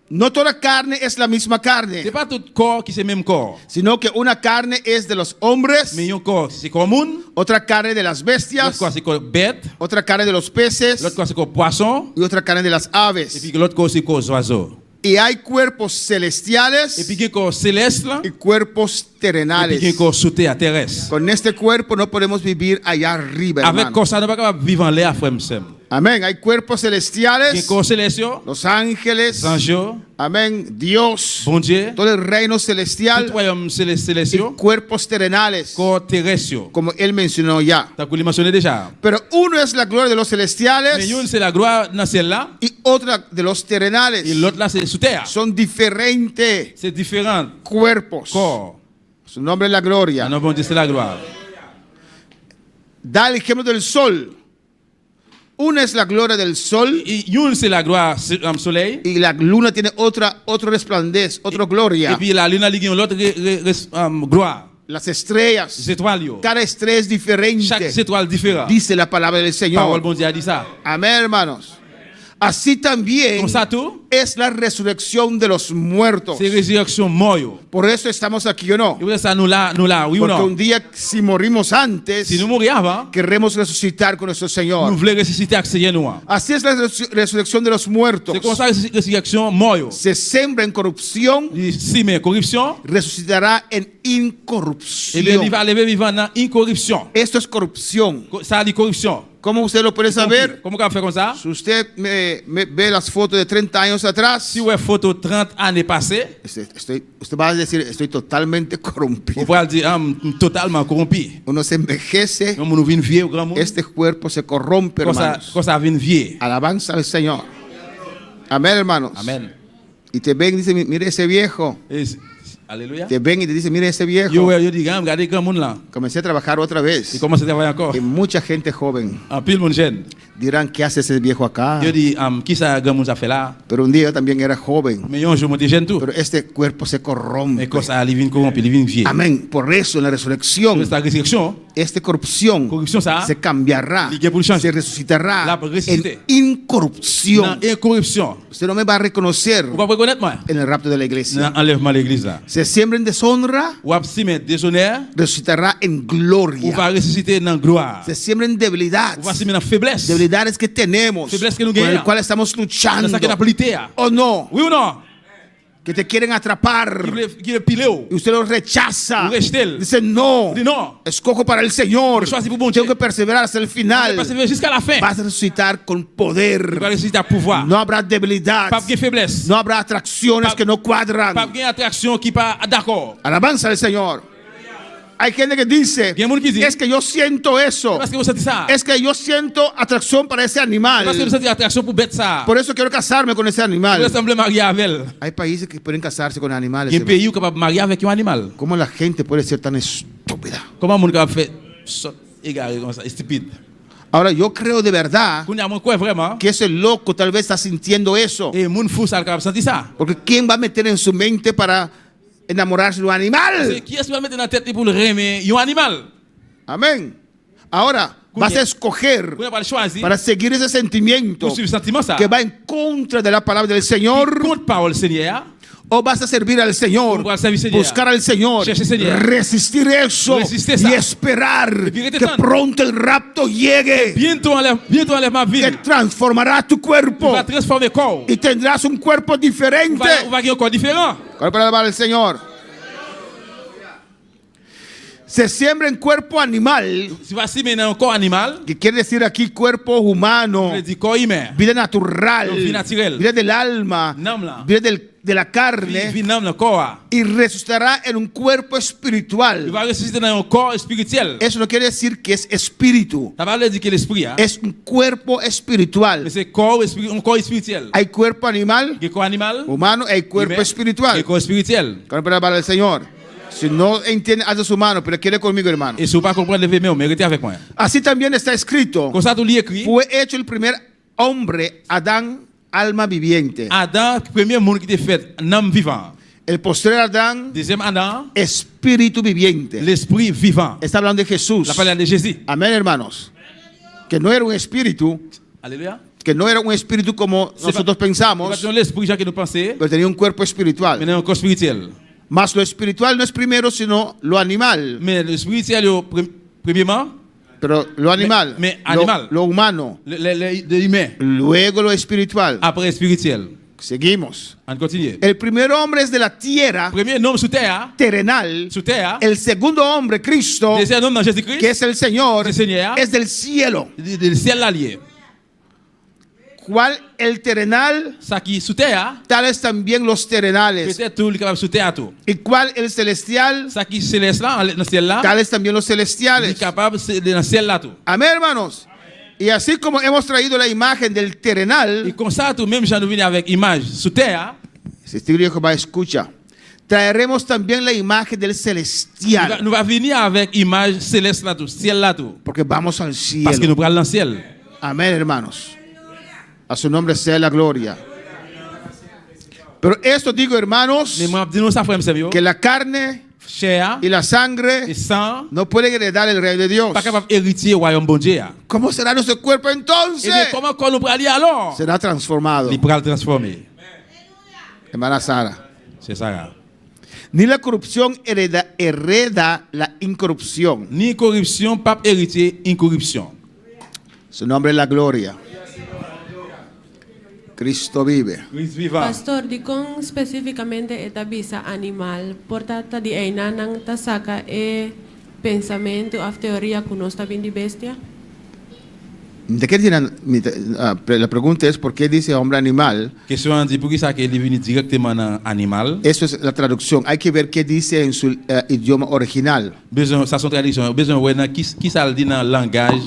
No toda carne es la misma C'est carne, pas tout corps qui c'est même corps. sino que una carne es de los hombres, Mais un corps c'est corps monde, otra carne de las l'autre bestias, corps c'est corps bête, otra carne de los peces l'autre corps c'est corps poisson, y otra carne de las et aves. puis l'autre corps c'est corps oiseau. Y hay cuerpos Et celestiales puis il y a corps céleste là, y cuerpos et puis il y a terrenales. corps sous terre terrestre. Con este cuerpo no podemos vivir allá arriba, Avec hermano. corps ça ne pas capable vivre en l'air frère m'sem. Amén. Hay cuerpos Il y a celestiales, corps céleste, yo, los ángeles, anges, amén, Dios, bon Dieu, todo el reino tout celestial royaume céleste, y cuerpos terrenales, corps terrestre. como él mencionó ya. T'as qu'on l'a mentionné déjà. Pero uno es la gloria de los Mais celestiales une c'est la gloire dans celle là, y otra de los et terrenales. l'autre là c'est sous terre. Son diferentes C'est différent cuerpos. corps. Su nombre es la gloria. Ah non, bon Dieu, c'est la gloire. Da el ejemplo del sol. Una es la gloria del sol Et une c'est la gloire soleil, y la luna tiene otro resplandez, otra et gloria. puis la lune a l'autre gloire. Las estrellas, Les étoiles, yo. cada estrella es diferente, Chaque étoile différent. dice la palabra del Parole Señor. bon Dieu a dit ça. Amén, hermanos. Así también Comme ça tout, es la resurrección de los muertos. C'est résurrection mort yo. Por eso estamos aquí, ¿o no? Et pour ça nous là, oui ou Porque non? un día, si morimos antes, Si nous mourir avant, querremos resucitar con nuestro nous Señor. voulons ressusciter avec Seigneur nous. Así es la resurrección de los muertos. C'est comme ça résurrection mort yo. Se sembra en corrupción, Si mais corruption, resucitará en et bien il incorrupción. va lever vivant dans incorruption. Esto es corrupción. Ça dit corruption. ¿Cómo usted lo puede saber? Comment on peut faire comme ça? Si usted me ve las fotos de 30 años atrás, Si vous avez photo 30 années passées, usted va a decir, estoy totalmente vous corrompido. pouvez dire totalement corrompu. Uno se envejece, Comme nous vient vieux grand monde, este cuerpo se corrompe, hermanos. quand ça vient vieux. Alabanza al Señor. Amén, hermanos. Amen. Y te ven y dice, mire ese viejo. Alléluia. Te ven y te dice, mire ese Yo viejo. yo dis regardez grand monde là. Comencé a trabajar otra Il vez. commence à travailler encore. Y mucha gente joven En pile monde jeune. dirán, ¿qué hace ese viejo acá? Yo dis qui ça grand monde a fait là? Pero un día yo también era joven. Mais un jour moi jeune tout. Pero este cuerpo se Mais corrompe. quand ça il vient corrompu, il vient vieux. Amén. Por eso en la resurrección, Esta résurrection, esta corrupción corruption ça, se cambiará, Y que por chance. se resucitará La por en resuciter. incorrupción. dans incorruption. Usted no me va a reconocer Vous pas reconnaître moi? en el rapto de la iglesia. Dans enlèvement de l'église là. Se siembra en deshonra, Ou si met déshonneur, resucitará en ou gloria. va ressusciter dans gloire. Se siembra en debilidad, Ou va si met dans faiblesse. debilidades que tenemos, Faiblesse que nous con el gagnons. cual estamos C'est luchando. ça qui a polité. ¿O no? Oui ou non? Que te quieren atrapar Qui le pilé ou? y usted lo rechaza. Ou rejetel. Dice, no, Dis non. escojo para el Señor. Yo choisis pour bon Tengo Dieu. que perseverar hasta el Il va final. persévérer jusqu'à la fin. Vas a resucitar con Il va poder. ressusciter à pouvoir. No habrá debilidad. Pas de faiblesse. No habrá atracciones Pa- que no cuadran. Pas de attraction qui pas d'accord. Alabanza al Señor. Hay gente que dice, Bien, mon kisi. es que yo siento eso. Parce que vous sentez ça. Es que yo siento atracción para ese animal. Parce que vous sentez attraction pour bête ça. Por eso quiero casarme con ese Vous animal. ressemblez marier avec elle. Hay países que pueden casarse con animales. Il y a un hermano. pays où capable de marier avec un animal. ¿Cómo la gente puede ser tan estúpida? Comment mon capable fait égaré comme ça, stupide. Ahora, yo creo de verdad Qu'on y a mon quoi vraiment? que ese loco tal vez está sintiendo eso. Et mon fou ça capable sentir ça. Porque ¿quién va a meter en su mente para enamorarse de un C'est animal? qui est-ce qui va mettre dans la tête pour le aimer un animal? Amén. Ahora, vas a escoger Vous n'avez pas le choisir. para seguir ese sentimiento Pour suivre le sentiment ça. que va en contra de la palabra del Señor, Contre parole Seigneur. o vas a servir al Señor, Vas a servir al Señor. buscar al Señor, Chercher al Señor. resistir eso Resistir y ça. esperar puis que attendre. pronto el rapto llegue, Bientôt enlève ma que vie. transformará tu cuerpo Va transformer corps. y tendrás un cuerpo diferente. On va avoir un corps différent. ¿Cuál para alabar al Señor? Se siembra en cuerpo animal, Si va si mener un corps animal, que quiere decir aquí cuerpo humano, je dis corps humain. vida natural, Vida natural. vida del alma, Namla. vida de la carne, Vie nam le corps. y resucitará en un cuerpo Il espiritual. va ressusciter dans un corps spirituel. Eso no quiere decir que es espíritu, Ça va dire que l'esprit, hein? es un cuerpo espiritual. Mais c'est corps un corps spirituel. Hay cuerpo animal, Il y a corps animal, humano, hay cuerpo humain, espiritual. et corps spirituel. ¿Cuál para alabar al Señor? Si no entiende, hace su mano, pero quiere conmigo, hermano. Et si vous pas comprendre, levez-moi, mais restez avec moi. Así también está escrito. Comme ça, tout lit écrit. Fue hecho el primer hombre, Adán, alma viviente. Adam, premier monde qui était fait, un homme vivant. El posterior Adán, Deuxième Adam, espíritu viviente. l'esprit vivant. Está hablando de Jesús. La parole de Jésus. Amén, hermanos. Que no era un espíritu, Alléluia. como nosotros pensamos, C'est pas l'esprit Jean que nous pensons, pero tenía un cuerpo mais espiritual. un corps spirituel. Más lo espiritual no es primero, sino lo animal. Mais le spirituel, premièrement, Pero lo animal, mais animal. lo humano. l'humain. Luego lo espiritual. Après spirituel. Seguimos. On continue. El primer hombre es de la tierra Premier homme sous terre, terrenal. sous terre. El segundo hombre, Cristo, Deuxième homme dans Jésus-Christ, que es el Señor, Le Seigneur. es del cielo. le ciel allié. ¿Cuál? El terrenal, Ça qui sous terre, tales también los terrenales. peut-être tout le capable sous terre tout. ¿Y cuál? El celestial, Ça qui céleste là, dans le ciel là, tales también los il est celestiales. capable dans le ciel là tout. Amén, hermanos. Y así como hemos traído la imagen del Et terrenal, comme ça tout, même Jean nous vient avec image sous terre, si este griego va, escucha, traeremos también la imagen del nous celestial, va venir avec image céleste là tout, ciel là tout. porque vamos al Parce que cielo. nous prenons dans le ciel. Amén, hermanos. A su nombre sea la gloria. Pero esto digo, hermanos, Mais moi, dis-nous ça, frère, monsieur, que la carne chair y la et sangre sang, no pueden heredar el reino de Dios. pas capable d'héritier au royaume bon Dieu. ¿Cómo será nuestro cuerpo Et bien, entonces? comment qu'on nous pourra aller alors? Será transformado. Il pourra le transformer. Hermana Sara. C'est Sarah. Ni la corrupción hereda la incorrupción. Ni corruption, pape héritier, incorruption. Su nombre es la gloria. Cristo vive. Christ vivant. Pastor, di kong specificamente ita bisa animal, portata di ay nanang tasaka pensamento of teoría kunos tabin di bestia? ¿De qué tienen? La pregunta es ¿por qué dice hombre animal? Question dit pour qui ça qu'elle est venu directement dans animal. Eso es la traducción. Hay que ver qué dice en su idioma original. Besoin ça son tradition. Besoin ouais dans qui ça le dit dans langage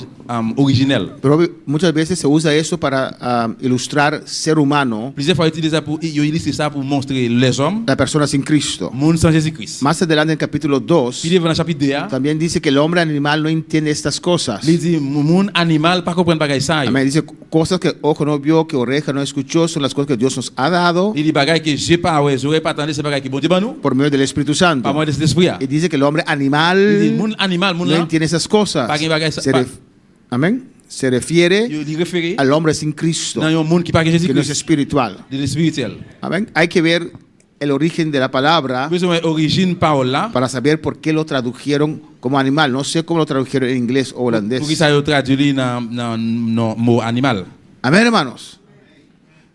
originel. Pero muchas veces se usa eso para ilustrar ser humano, Plusieurs fois utilisé pour utiliser ça pour montrer les hommes la persona sin Cristo. monde sans Jésus-Christ. Más adelante en el capítulo 2 Puis dans le chapitre 2, también dice que el hombre animal no entiende estas cosas. il dit monde animal pas comprendre bagay ça. Amén. Dice cosas que ojo no vio, que oreja no escuchó, son las cosas que Dios nos ha dado Il dit bagay que j'ai pas ouais, j'aurais pas entendu ces bagay que bon Dieu ba nous. por medio del Espíritu Par Santo. moi de cet esprit. Y dice que el hombre Il dit animal monde animal monde no là. entiende esas cosas. Pas gen bagay ça. Se Amén. Se refiere Il référé al hombre sin Cristo, dans un monde qui pas que no es Jésus-Christ, espiritual. de spirituel. Amén. Hay que ver el origen de la palabra Besoin origine parole là. para saber por qué lo tradujeron como animal. No sé cómo lo tradujeron en inglés o holandés. Pour qui ça yo traduit dans mot animal. Amén, hermanos.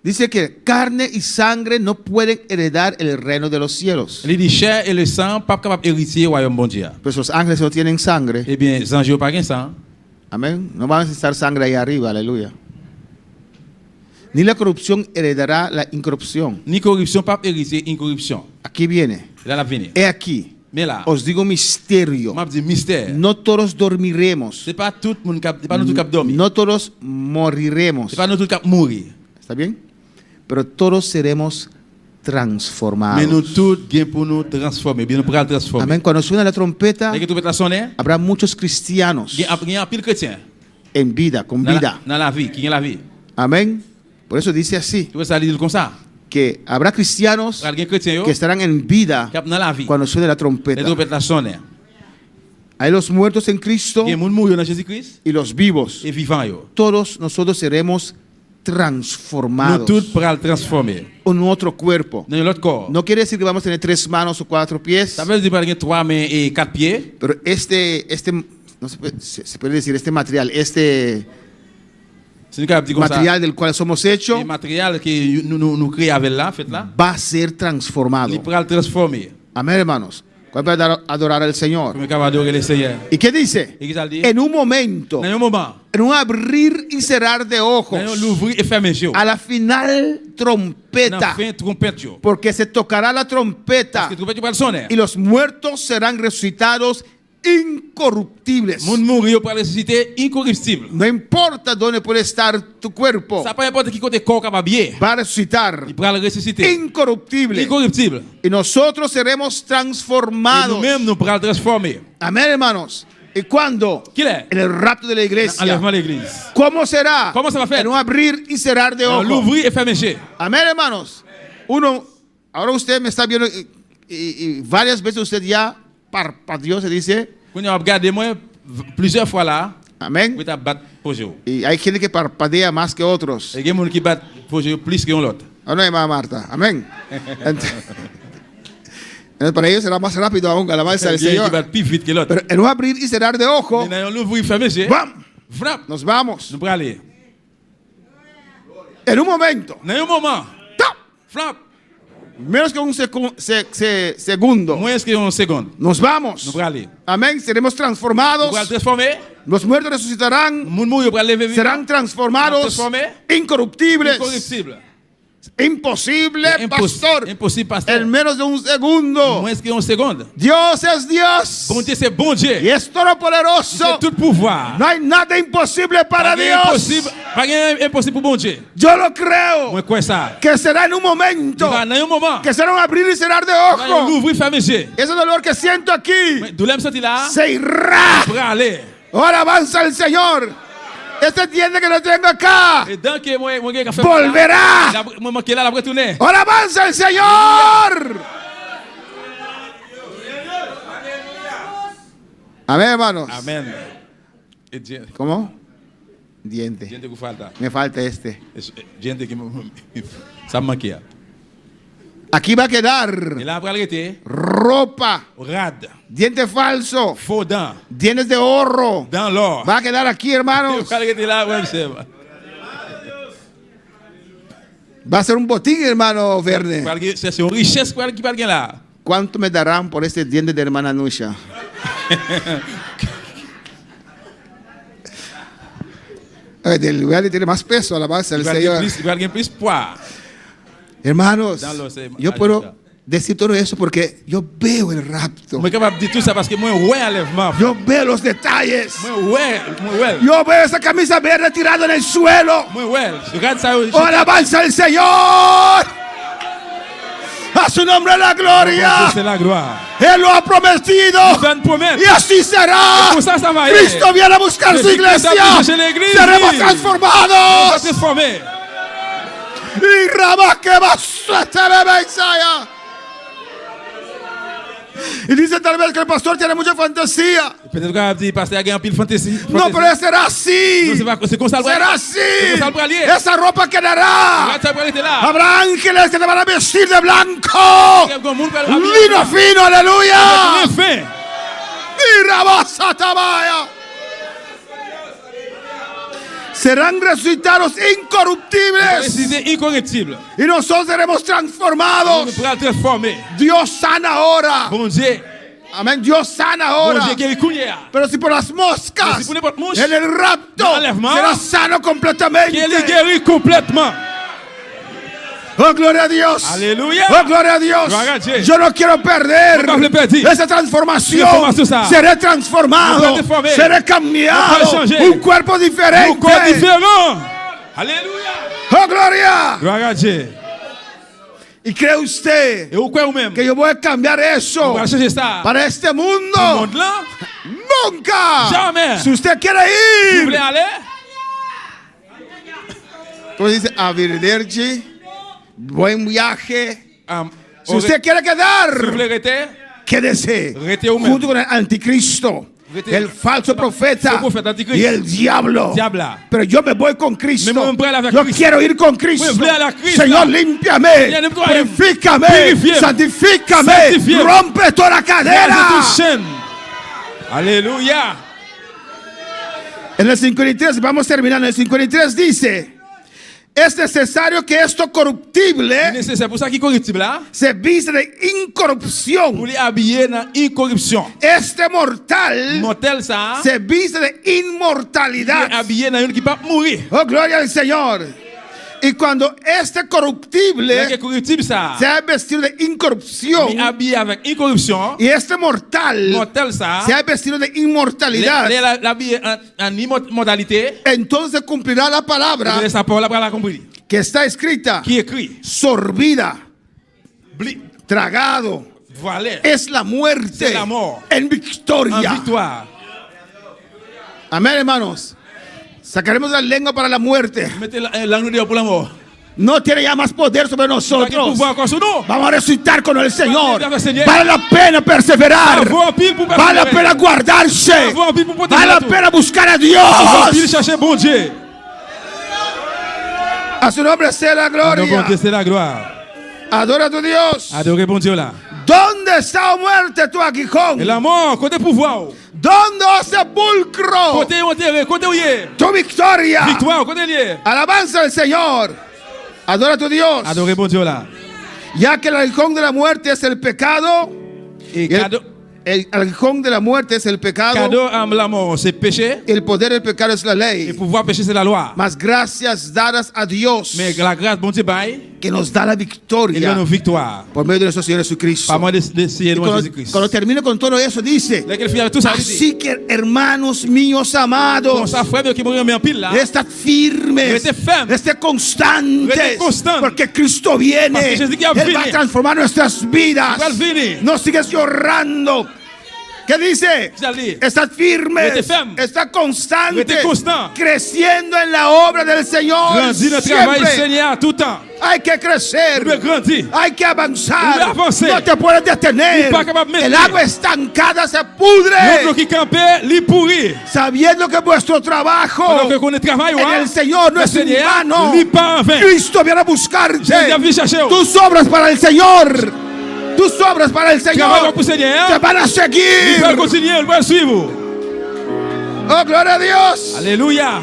Dice que carne y sangre no pueden heredar el reino de los cielos. Il dit chair et le sang pas capable héritier royaume bon Dieu. Pues los ángeles no tienen sangre. Eh bien, les anges pas gen sang. Amén. No van a necesitar sangre ahí arriba. Aleluya. Ni la corrupción heredará la incorrupción. Ni corruption pas héritier incorruption. Aquí viene. Là la venir. He aquí. Mais là, Os digo misterio. m'a dit mystère. No todos dormiremos. C'est pas tout monde cap, c'est pas nous tout cap dormir. No todos moriremos. C'est pas nous tout cap mourir. ¿Está bien? Pero todos seremos transformados. Mais nous tout gain pour nous transformer, bien nous pour transformer. Amén. Cuando suena la trompeta, Dès que tu peux la sonner, habrá muchos cristianos il y a un pile chrétien en vida, con dans vida. la vie, qui gagne la vie. Amén. Por eso dice así, Tu vois ça dire comme ça. que habrá cristianos Alguien chrétien yo que estarán en vida cap dans la vie. cuando suene la Les trompeta. trompettes la sonner. Hay los muertos en Cristo Il y a monde mourir dans Jésus-Christ y los vivos. et vivant yo. Todos nosotros seremos Nous transformados tous pour le transformer en otro cuerpo. dans l'autre corps. No quiere decir que vamos a tener 3 manos o 4 pies, Ça veut dire pas qu'il 3 mains et 4 pieds. pero no se puede decir, este material, este C'est une capable dire comme ça. material del cual somos hechos, Le matériel que nous créons avec là, fait là, va a ser transformado. il pourra le transformer. Amén, hermanos. ¿Cuál puede adorar al Señor? Comme capable d'adorer le Seigneur. ¿Y qué dice? Et qui ça dit? En un momento, Dans un moment, en un abrir y cerrar de ojos, dans l'ouvrir et fermer les yeux. a la final Dans trompeta, fin trompette yo. porque se tocará la Parce trompeta que trompette yo pas le sonner. y los muertos serán resucitados incorruptibles. Monde mourir pour ressusciter incorruptible. No importa dónde puede estar tu cuerpo, Ça pas importe qui côté corps capable bien. va a resucitar Il pourra le ressusciter. incorruptible. Incorruptible. Y nosotros seremos Et transformados. nous-mêmes nous pourra le transformer. Amén, hermanos. ¿Y cuándo? Qui est? En el rapto de la iglesia. Enlèvement de l'église. ¿Cómo será? ¿Cómo se va a hacer? En un abrir y cerrar de Dans ojos. l'ouvrir et fermer les yeux. Amén, hermanos. Ahora usted me está viendo y varias veces usted ya parpadeó, se dice. Quand on regarde moi plusieurs fois là, Amén. vous battre pour eux. Y hay gente que parpadea más que otros. Et il y a des gens qui battent pour eux plus que l'autre. ¿O no, hermana Marta? Amén. Entonces, para ellos será más rápido aún, alabanza Il del y a qui Señor. battent plus vite que l'autre. Pero en un abrir y cerrar de ojos, Mais dans l'ouvrir et fermer les yeux, ¡bam! frappe. Nos vamos. Nous pourrons aller. En un momento, Dans un moment, ¡tap! frappe. Menos que un segundo, Moins qu'une seconde. nos vamos. Nous pourrons aller. Amén. Seremos Nous transformados. pourrons transformer. Los muertos resucitarán. Moun mourir pour lever vivant. Serán transformados. Transformés. Incorruptibles. Incorruptible. Imposible, pastor. Impossible, pasteur. En menos de un segundo. Moins qu'une seconde. Dios es Dios. Bon Dieu, c'est bon Dieu. Y es todopoderoso. C'est tout pouvoir. No hay nada imposible para Pas rien Dios. impossible. Pas rien impossible pour bon Dieu. Yo lo creo. Moi, quoi ça? Que será en un momento. Dans un moment. Que será un abrir y cerrar de Dans ojos. l'ouvrir, fermer les yeux. Ese dolor que siento aquí D'où l'aime sortir là? se irá. Pour aller. Ahora avanza el Señor. Este tiende que lo tengo acá. Et donc, moi, café. Volverá. Moi, manqué là, la retourner. Ahora avanza el Señor. Amén, hermanos. Amen. Et Dieu, ¿Cómo? Diente. Dieu que falta. Me falta este. Dieu que ça me manquait. Aquí va a Et quedar là, après, elle était ropa, rade, dientes falsos, faux dents, dientes de oro. dans l'or. Va a quedar aquí, hermanos. Elle était là, ouais, c'est- Va a ser un botín, hermano Verne. C'est une richesse qui parle là. ¿Cuánto me darán por este diente de hermana Nusha? Del lugar tiene más peso, alabanza al Señor. Il va gagner plus poids. Hermanos, Dalo, se- yo puedo decir todo eso porque yo veo el rapto. Je suis capable de dire tout ça parce que moi, ouais, enlèvement. Yo veo los detalles. Moi, ouais. Yo veo esa camisa verde tirada en el suelo. Moi, ouais. Je regarde ça. ¡Oh, alabanza al Señor! A su nombre la gloria. C'est la gloire. Él lo ha prometido. Il fait une promesse. Y así será. Como ça va ir. Cristo viene a buscar su iglesia. Chercher l'église. Seremos On va transformados. transformer. Y rama que va a Isaiah. Y dice tal vez que el pastor tiene mucha fantasía. Peut-être qu'on va dire, pasteur, il y a un pile fantaisie. No, pero será así. C'est comme ça le Será C'est así. comme ça le bralier. Esa ropa quedará. Regarde ça, le bralier était là. Habrá ángeles que te van a vestir de blanco. Vino fino, aleluya. Rien fait. Y rabasa tabaya. Serán resucitados incorruptibles. C'est incorruptible. Y nosotros seremos On transformados. pourra transformer. Dios sana ahora. Bon Dieu. Amén. Dios sana Bon ahora. Dieu, qui est couillère. Pero si por las moscas, Pero si por las moscas, en el rapto, l'enlèvement, será sano completamente. Qui est guéri complètement. Oh, gloria a Dios. Aleluya. Oh, gloria a Dios. Gloria a Dios. Yo no quiero perder No le perdí. esa transformación. Transformación. Seré transformado. No puede formar. Seré No cambiado. puede changer. Un cuerpo diferente. Un corps différent. Alléluia. Oh, gloria. Gloire à Dieu. ¿Y cree usted Et où quoi ou même? que yo voy a cambiar eso On va changer ça. para este Le mundo? monde là. Nunca. Jamais. Si usted quiere Si vous voulez ir, aller, entonces dice, arrivederci, buen viaje. Si si usted quiere quedar, vous voulez rester, quédese Rete un junto con el anticristo, Rete- el falso profeta el profeta anticristo. y el diablo. Diabla. Pero yo me voy con Cristo. Me voy a la Yo Cristo. quiero ir con Cristo. Me voy a la Cristo. Señor, límpiame, Viens, nettoie. purifícame, Purifie. santifícame, Sanctifie. rompe toda la cadera. toute chaîne. Alléluia. En el 53, vamos terminando. En el 53 dice: es necesario que esto corruptible C'est pour ça qu'il est corruptible là. se viste de Vous incorrupción. les habiller dans incorruption. Este mortal Mortel ça. se viste de Il est inmortalidad. habillé dans une qui va mourir. Oh, gloria al Señor. Y cuando este C'est corruptible corruptible ça. se ha vestido de Il est incorrupción habillé avec incorruption. y este mortal Mortel ça. se ha vestido de Il inmortalidad, est habillé en immortalité. entonces cumplirá la palabra Et sa parole après la compris. que está escrita: Qui écrit. sorbida, Bli. tragado, Voilà. es la muerte Es la mort. en En victoria. victoire. Amén, hermanos. Sacaremos la lengua para la muerte. Mettez la langue dehors pour la mort. No tiene ya más poder sobre Pas qu'il nosotros. pouvoir encore sur nous. Vamos a resucitar con el Señor. Vamos a Señor. Vale la pena perseverar. Avoir un pile pour Vale la pena guardarse. Avoir un pile pour protéger Vale la tout. pena buscar a Avoir un pile Dios. chercher bon Dieu. A su nombre sea la Donc, bon gloria. Dieu, c'est la gloire. Adora a tu Dios. Adorez bon Dieu là. ¿Dónde está, oh muerte, tu aguijón? Et la mort, côté pouvoir. ¿Dónde, oh sepulcro, Côté enterré, côté où il est. tu victoria? Victoire, côté lié. Alabanza al Señor. Adora a tu Dios. Adorez bon Dieu là. Ya que el aguijón de la muerte es el pecado. Et Y cadeau, el aguijón de la muerte es el pecado. cadeau à la mort, c'est péché. El poder del pecado es la Et ley. pouvoir pécher, c'est la loi. Mas gracias dadas a Dios Mais la grâce, bon Dieu, bail, que nos da la il donne victoria une victoire. por medio de nuestro Señor Jesucristo. Pas moi de Seigneur Cuando, Jésus-Christ. cuando termine con todo eso, dice: Dès qu'elle finit avec tout ça, il dit, así que, hermanos míos comme amados, ça, frère qui mourit en pile là. estad firmes, Rete firme. esté constantes, Rete constante. porque Cristo viene. Porque Jesús ya Él va a viene. transformar nuestras vidas. Va a venir. No sigues llorando. ¿Qué dice? Ya leí. Estad firmes, Rete firme. está constante, Rete constant. creciendo en la obra del Señor. Grandis dans le travail, siempre. Seigneur, tout le temps. Hay que crecer. Nous devons grandir. Hay que avanzar. Nous devons avancer. No te puedes detener. Nous pas capable de El maintenir. agua estancada se L'eau pudre. qui campait, li pourri. Sabiendo que vuestro trabajo Alors que qu'on travaille, en el Señor no es en vano. li pas en vain. Cristo viene a buscarte. Jésus a venu chercher. Tus obras para el Señor. Tus obras para el Travaille Señor pour le Seigneur. te van a Il seguir. va continuer, il va suivre. Oh, gloria a Dios. Alléluia.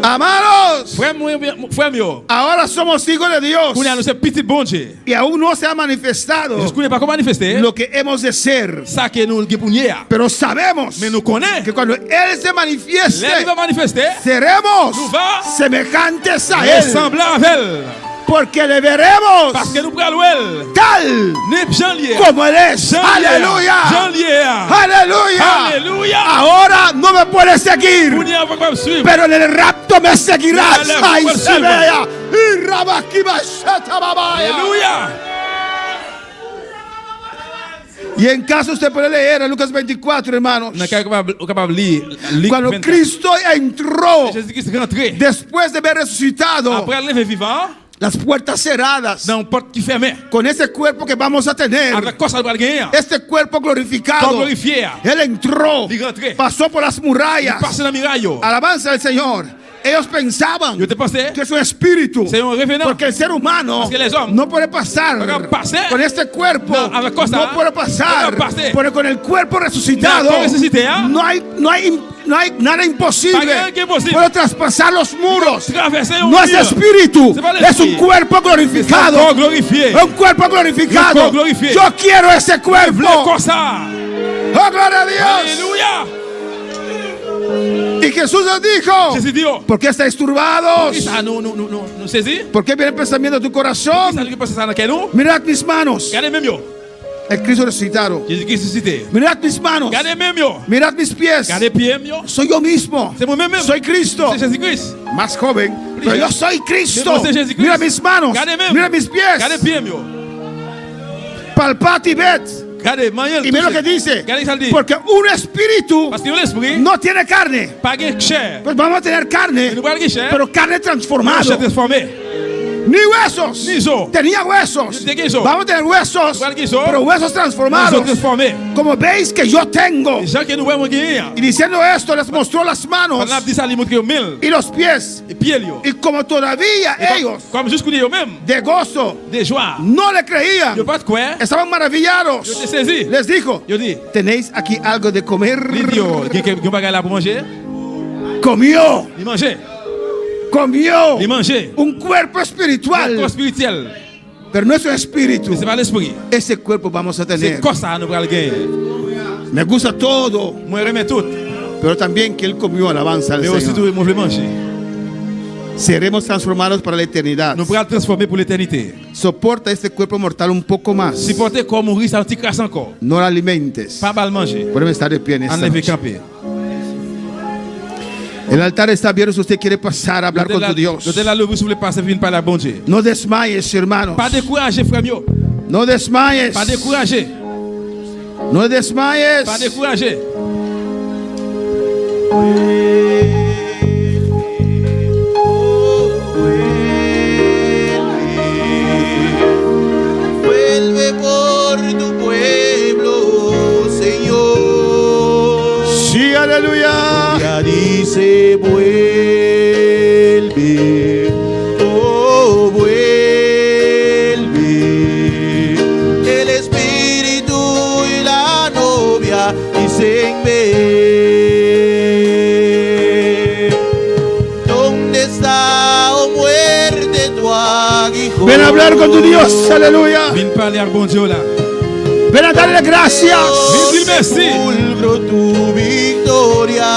Amados, Frère mieux. ahora somos hijos de Dios. Qu'on a nous petit bon Dieu. Y aún no se ha manifestado Est-ce qu'on n'est pas comment manifester? lo que hemos de ser. Ça que nous avons pour nous. Pero sabemos Mais nous connaissons. que cuando Él se manifieste, L'Église va manifester. seremos Nous va semejantes a Él. ressembler à elle. Porque le veremos Parce que nous prenons elle. tal N'est Jean lié. como Él es. Jean Aleluya. lié. Aleluya. Alléluia. Ahora no me puedes seguir, Vous n'y avez pas suivre. pero en el rapto me seguirás. Dale, Ay, pues, se sirva. vea. Y rabaquibashata babaya. Alléluia. Y en caso usted puede leer en Lucas 24, hermanos. On est capable de lire. Cuando Cristo entró, Jésus-Christ est rentré. después de haber resucitado, Après le vivant, las puertas cerradas, dans une porte qui fermait. con ese cuerpo que vamos a tener, Avec quoi ça va gagner? este cuerpo glorificado, Corps glorifié. Él entró, Il rentré. pasó por las murallas. Passe dans le mirail. Alabanza al Señor. Ellos pensaban Yo te pensé. que es un espíritu, C'est un revenant. porque el ser humano Parce que les hommes no puede pasar pueden pasar. con este cuerpo, No, a la cosa, no puede pasar, pueden pasar. porque con el cuerpo resucitado No, con resucité, ¿eh? no hay nada imposible. Pas rien qui est possible. Puede traspasar los muros. Traverser un No es mur. espíritu, C'est pas es l'esprit. un cuerpo C'est un glorificado. corps glorifié. Un cuerpo glorificado. Un corps glorifié. Yo quiero ese Voulez cuerpo. comme ça. Oh, gloria a Dios. Alléluia. Y Jesús les dijo: Jésus dit, oh, ¿por qué estáis turbados? ça nous saisit? ¿Por qué viene el pensamiento a tu Ça corazón? nous passe ça dans quel nous? Mirad mis manos. Regardez même yo. El Cristo resucitado. Jésus-Christ ressuscité. Mirad mis manos. Regardez même yo. Mirad mis pies. Regardez pieds yo. Soy yo mismo. C'est moi-même. Soy Cristo. C'est Jésus-Christ. Más joven. Pero yo soy Cristo. C'est Jésus-Christ. Mira mis manos. Regardez même. Mira mis pies. Regardez pieds yo. Palpad y ved. Regardez, manuel. Y mira lo que dice. Regardez ça dit. Porque un espíritu Parce que l'esprit no tiene carne. pas de chair. Pues vamos a tener carne. Nous pas de chair. Pero carne transformada. Chair transformée. Ni huesos. Ni zo. Tenía huesos. Yo tenía eso. Vamos a tener huesos. Igual que eso. Pero huesos Nous transformados. transformés. Como veis que yo tengo. Les gens que nous voyons gagner. Y diciendo esto, les mostró las manos Pendant que ça, ils montrent mille. y los pies. Et pieds yo. Y como todavía ellos, Comme jusqu'au eux même. de gozo, Des joies. no le creían, Yo pas de quoi. estaban maravillados, Yo te saisi. les dijo: Yo dis. ¿tenéis aquí algo de comer? L'idiot. Quelqu'un va là pour manger. Comió, Il mangeait. comió Il mangeait. un cuerpo Un espiritual, corps spirituel. pero no es un espíritu. Mais c'est pas l'esprit. Ese cuerpo vamos a C'est tener. quoi ça nous allons gagner? Me gusta todo, Moi, je remets tout. pero también que él comió, alabanza al Mais aussi, tout, Señor. moi, je veux manger. Seremos transformados para la eternidad. Nous pourrons le transformer pour l'éternité. Soporta este cuerpo mortal un poco más. Supporter comme mourir, ça un petit crasse encore. No lo alimentes. Pas mal manger. Podemos estar de pie en esta Enlever noche. camper. El altar está abierto si usted quiere pasar a hablar con tu Dios. Je te la levé, si vous voulez passer, venir parler à bon Dieu. No desmayes, hermanos. Pas décourager, frère mio. No desmayes. Pas décourager. No desmayes. Pas décourager. Vuelve por tu pueblo, Señor. Sí, aleluya. Ya dice vuelve, oh vuelve. El espíritu y la novia dicen ven. ¿Dónde está, oh muerte, tu aguijón? Ven a hablar con tu Dios, aleluya. Viens parler à bon Dieu là. Ven a darle gracias. Viens dire merci. Sepulcro tu victoria.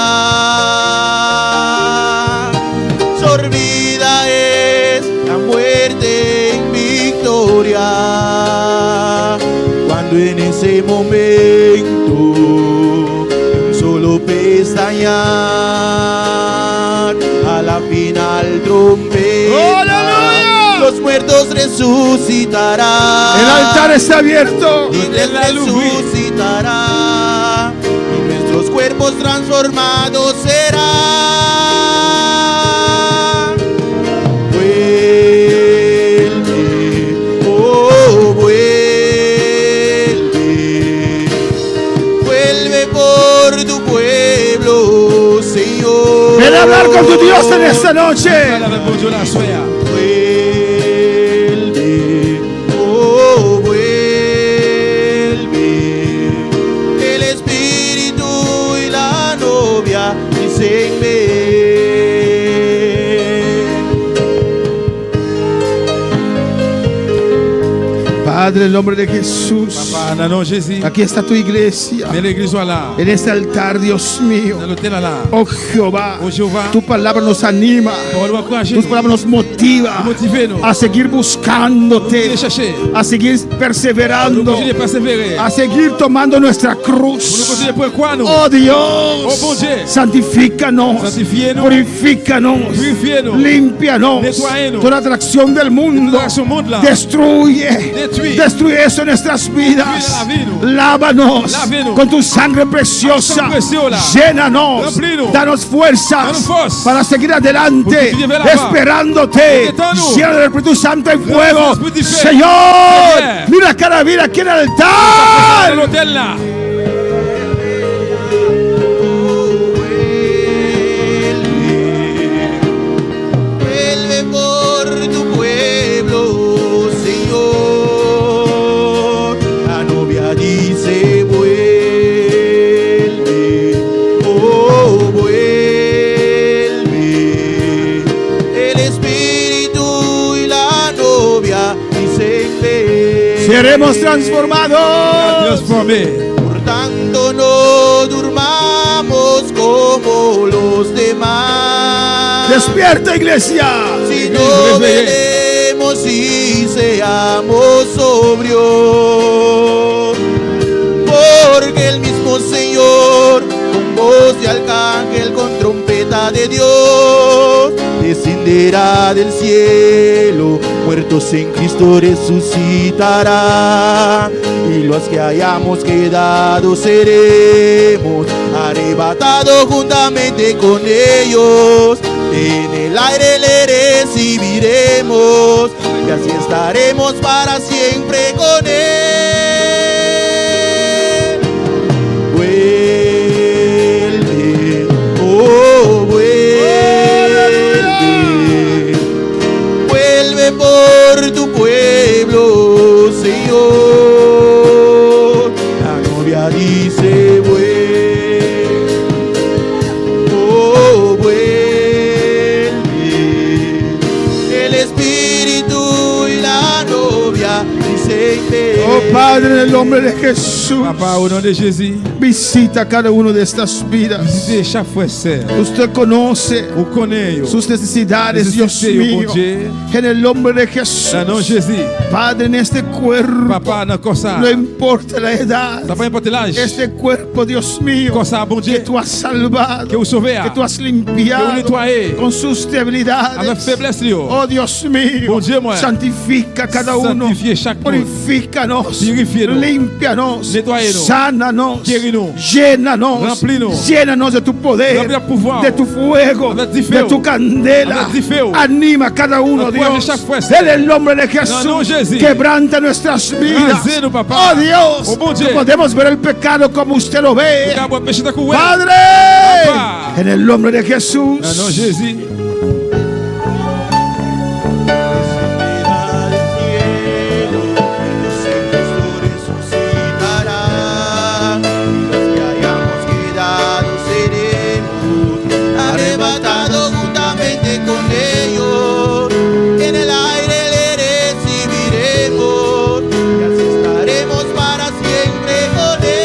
Sorbida es la muerte en victoria. Cuando en ese momento un solo pestañear a la final trompeta. ¡Aleluya! Los muertos resucitarán. El altar está abierto. Y Él resucitará y nuestros cuerpos transformados serán. 哦 noche. Parle avec bon Dieu la soya. Vuelve, oh vuelve, el espíritu y la novia dicen ven. Padre, en el nombre de Jesús, Papa, dans le nom de Jésus. aquí está tu iglesia. Mais l'église soit là. En este altar, Dios mío. Dans l'hôtel là. Oh Jehová, Oh Jehová. tu palabra nos anima. Parole va encourager Tu nous. palabra nos motiva Motivez-nous. a seguir buscándote, Continuez chercher. a seguir Nous perseverando, continuons de persévérer. a seguir tomando nuestra Nous cruz. continuons pour quoi nous? Oh Oh Dios, bon Dieu. santifícanos, Santifiez-nous. purifícanos, Purifiez-nous. límpianos. Nettoyez-nous. Toda atracción del mundo, Dans ce monde là. destruye, Détruis. destruye eso en nuestras vidas. Détruis la vie, nous. Lávanos Lavez-nous. con tu sangre preciosa. Con tu precio, là. Llénanos, Remplis-nous. danos fuerzas Danos fuerza. para seguir adelante, Pour continuer vers l'avant. esperándote. Inquiétons-nous. Lleno del Espíritu Santo y fuego. Espíritu de fe. Señor, Seigneur. mira cada vida aquí en el Dans altar. l'hôtel là. Vuelve por tu pueblo, Señor. La novia dice vuelve, oh vuelve. El espíritu y la novia dicen ven. Seremos transformados. Transformé. Por tanto no durmamos como los demás. Despierta, iglesia. Si no velemos y seamos sobrios, porque el mismo Señor, con voz de arcángel, con trompeta de Dios, descenderá del cielo, muertos en Cristo resucitará, y los que hayamos quedado seremos arrebatados juntamente con ellos. En el aire le recibiremos y así estaremos para siempre con él. Vuelve, oh vuelve, vuelve por tu pueblo, Señor. La novia dice vuelve, oh vuelve. El espíritu y la novia dicen ven. Oh Padre, en el nombre de Jesús, Papa, au nom de Jésus. visita cada uno de estas vidas. Visitez chaque frère et sœur. Usted conoce Vous connaissez. sus necesidades, Dios Necesite, mío. bon Dieu. En el nombre de Jesús, Dans le nom de Jésus. Padre, en este cuerpo, Papa, dans le ça. no importa la edad, Ça pas importe l'âge. este cuerpo, Dios mío, Comme ça, bon que Dieu. tú has salvado, Que vous sauvez. que tú has Que vous limpiado nettoyez. con sus Avec debilidades. faiblesse. Yo. Oh Dios mío, Bon Dieu, moi. santifica cada uno, Sanctifiez chaque monde. purifícanos, Purifiez-nous. límpianos, Nettoyez-nous. sánanos, Guéris-nous. llénanos, Remplis-nous. llénanos de tu poder, Remplis de pouvoir. de tu fuego, Avec du de feu. tu candela. Avec du feu. Anima a cada uno, Encourage Dios, chaque fuerza. en el nombre de Dans le nom de Jesús, Jésus. quebranta nuestras vidas. Rasez-nous, papa. Oh Dios, Oh, bon Dieu. que podemos ver el pecado como usted lo ve. Car moi, péché d'un coup, ouais. Padre, Papa. en el nombre de Jesús. Dans le nom de Jésus. Descenderá del cielo, muertos en Cristo resucitará, y los que hayamos quedado seremos arrebatados juntamente con ellos. En el aire le recibiremos y así estaremos para siempre con él.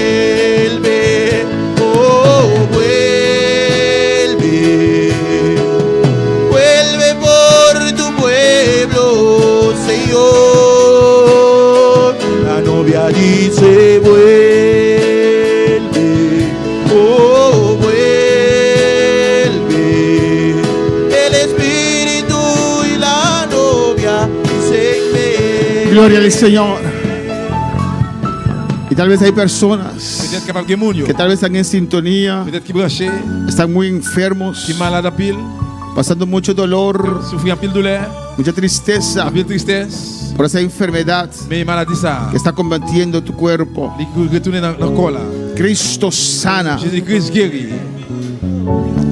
Vuelve, oh vuelve, vuelve por tu pueblo, Señor. La novia dice vuelve, oh vuelve. El espíritu y la novia dicen ven. Gloria al Señor. Y tal vez hay personas Peut-être capable de moun yo. que tal vez están en sintonía, Peut-être qui branché, están muy enfermos, qui malade en pile, pasando mucho dolor, souffrir en pile douleur, mucha tristeza en pile tristesse, por esa enfermedad mais maladie ça. que está combatiendo tu cuerpo. Il retourner dans le corps là. Cristo sana. Jésus-Christ guérit.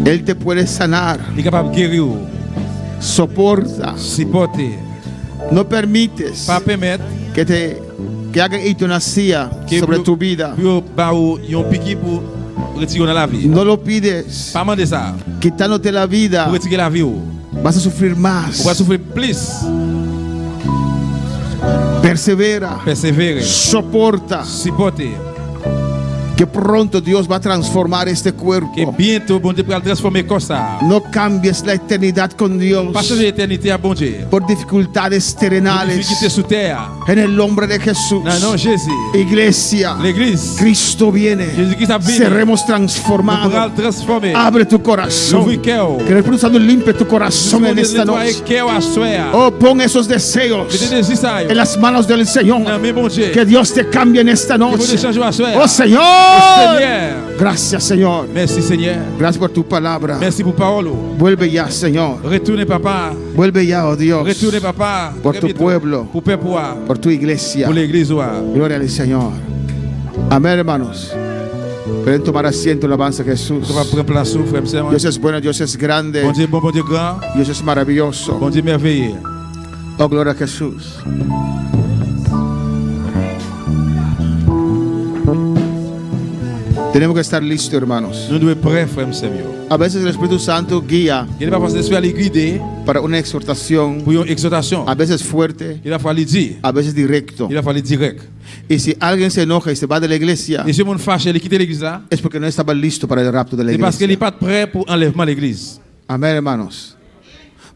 Él te puede sanar. Il est capable de guérir. Soporta. Supporter. No permites Pas permettre que hagan eutanasía sobre tu vida. Ils ont piqué pour retirer dans la vie. No lo pides. Pas demander ça. Quitándote la vida, Pour retirer la vie. vas a sufrir On más. va souffrir plus. Persevera. Persévérer. Soporta. Supporter. Que pronto Dios va a transformar este Que cuerpo. bientôt, bon Dieu pourra le transformer comme ça. No cambies la eternidad con Dios Pas changer l'éternité à bon Dieu. por dificultades terrenales. Difficulté sous terre. En el nombre de Jesús. Non, non, Jésus. Iglesia, L'église. Cristo viene. Jésus-Christ a venu. Seremos Nous pourra transformados. le transformer. Abre tu corazón. L'ouvrir cœur. Que el Espíritu Santo limpie tu corazón en esta Nettoyer noche. cœur à soir. Oh, pon esos deseos Mettez des désirs. en las manos del Señor. Non, mais bon Dieu. Que Dios te cambie en esta Que vous noche. changer à soir. Oh, Señor. Seigneur. Gracias, Señor. Merci Seigneur. Gracias por tu palabra. Merci pour parole. Vuelve ya, Señor. Retournez papa. Vuelve ya, oh Dios. Retournez papa. Por tu pueblo. Pour peuple. Por tu iglesia. Pour l'église. Gloria al Señor. Amén, hermanos. Pueden tomar asiento en la alabanza a Jesús. On va prendre place, frère et sœur. Dios es bueno, Dios es grande. Bon Dieu, bon Dieu grand. Dios es maravilloso. Bon Dieu merveilleux. Oh, gloria a Jesús. Tenemos que estar listos, hermanos. Nous devons être prêts, frère et sœur. A veces el Espíritu Santo guía Il va passer sur les guider para una exhortación, pour une exhortation. a veces fuerte, Il va falloir dire. a veces directo. Il va falloir direct. Y si alguien se enoja y se va de la iglesia, Et si on fâche, il quitte l'église là, es porque no estaba listo para el rapto de la c'est parce qu'il n'est iglesia. pas prêt pour enlèvement de l'église. Amén, hermanos.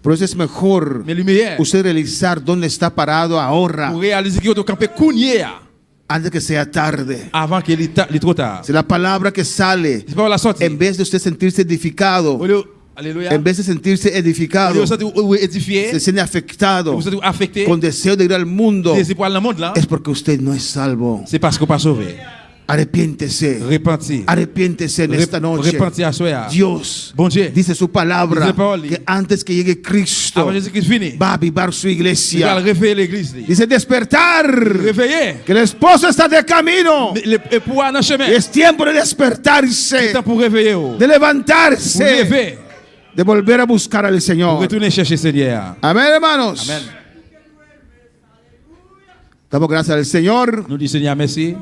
Por eso es mejor Mais le meilleur, usted realizar dónde está parado ahora pour réaliser qu'il doit camper Kounia antes que sea tarde. avant qu'il est trop tard. Si la palabra que sale, C'est pas la sortie. en vez de usted sentirse edificado, Alléluia. en vez de sentirse edificado, Vous êtes édifié, se siente afectado, vous êtes affecté, con deseo de ir al mundo, désir pour aller dans le monde là, es porque usted no es salvo. c'est parce qu'on pas sauvé. Arrepiéntese. Repentir. Arrepiéntese en esta noche. Repentir à soi. Dios Bon Dieu. dice su palabra Dice Paul. que antes que llegue Cristo Avant Jésus-Christ fini. va a avivar su Il va iglesia. réveiller l'église. Dice despertar, Réveiller. que el esposo está de camino. Le pouvoir dans le chemin. Es tiempo de C'est despertarse, temps pour réveiller. de levantarse, Pour lever. de volver a buscar al Pour Señor. retourner chercher Seigneur. Amén, hermanos. Amen. Damos gracias al Señor. Nous disons Seigneur merci.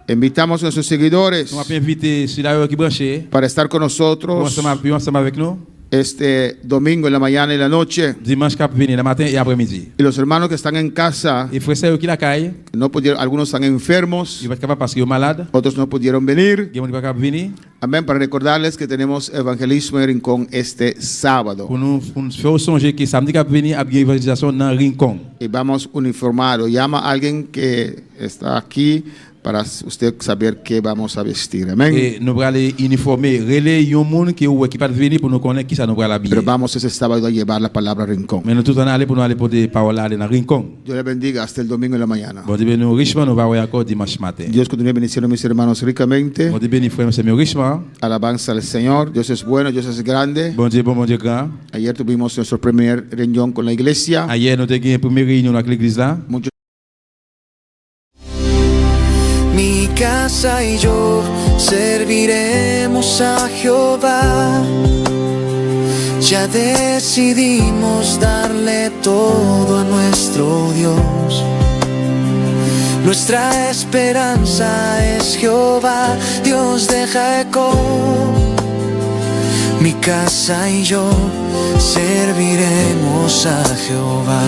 Invitamos a nuestros seguidores Nous avons invité celui-là qui est branché. para estar con nosotros Ensemble avec nous. este domingo en la mañana y la noche. Dimanche cap venir le matin et après-midi. Y los hermanos que están en casa, Et frère c'est qui la caille. no pudieron, algunos están enfermos, Il va être capable parce qu'il est malade. otros no pudieron venir. Il va capable venir. Amén, para recordarles que tenemos evangelismo en Rincón este sábado. Pour nous faire songer que samedi cap venir a bien évangélisation dans Rincon. Y vamos uniformados. Llama a alguien que está aquí para usted saber qué vamos a vestir. Amén. Et nous allons aller uniformer, relayer yon monde qui est pas venir pour nous connaître qui ça nous va l'habiller. Pero vamos ese sábado a llevar la palabra a Rincón. Mais nous tout en aller pour nous aller pour des paroles aller dans Rincon. Dios le bendiga hasta el domingo en la mañana. Bon Dieu nous richement nous va voir encore dimanche matin. Dios continúe bendiciendo a mis hermanos ricamente. Bon Dieu béni frère c'est richement. Alabanza al Señor. Dios es bueno, Dios es grande. Bon Dieu grand. Ayer tuvimos nuestro primer reunión con la iglesia. Ayer nous avons eu une première réunion avec l'église là. Muchos Mi casa y yo serviremos a Jehová. Ya decidimos darle todo a nuestro Dios. Nuestra esperanza es Jehová, Dios de Jacob. Mi casa y yo serviremos a Jehová.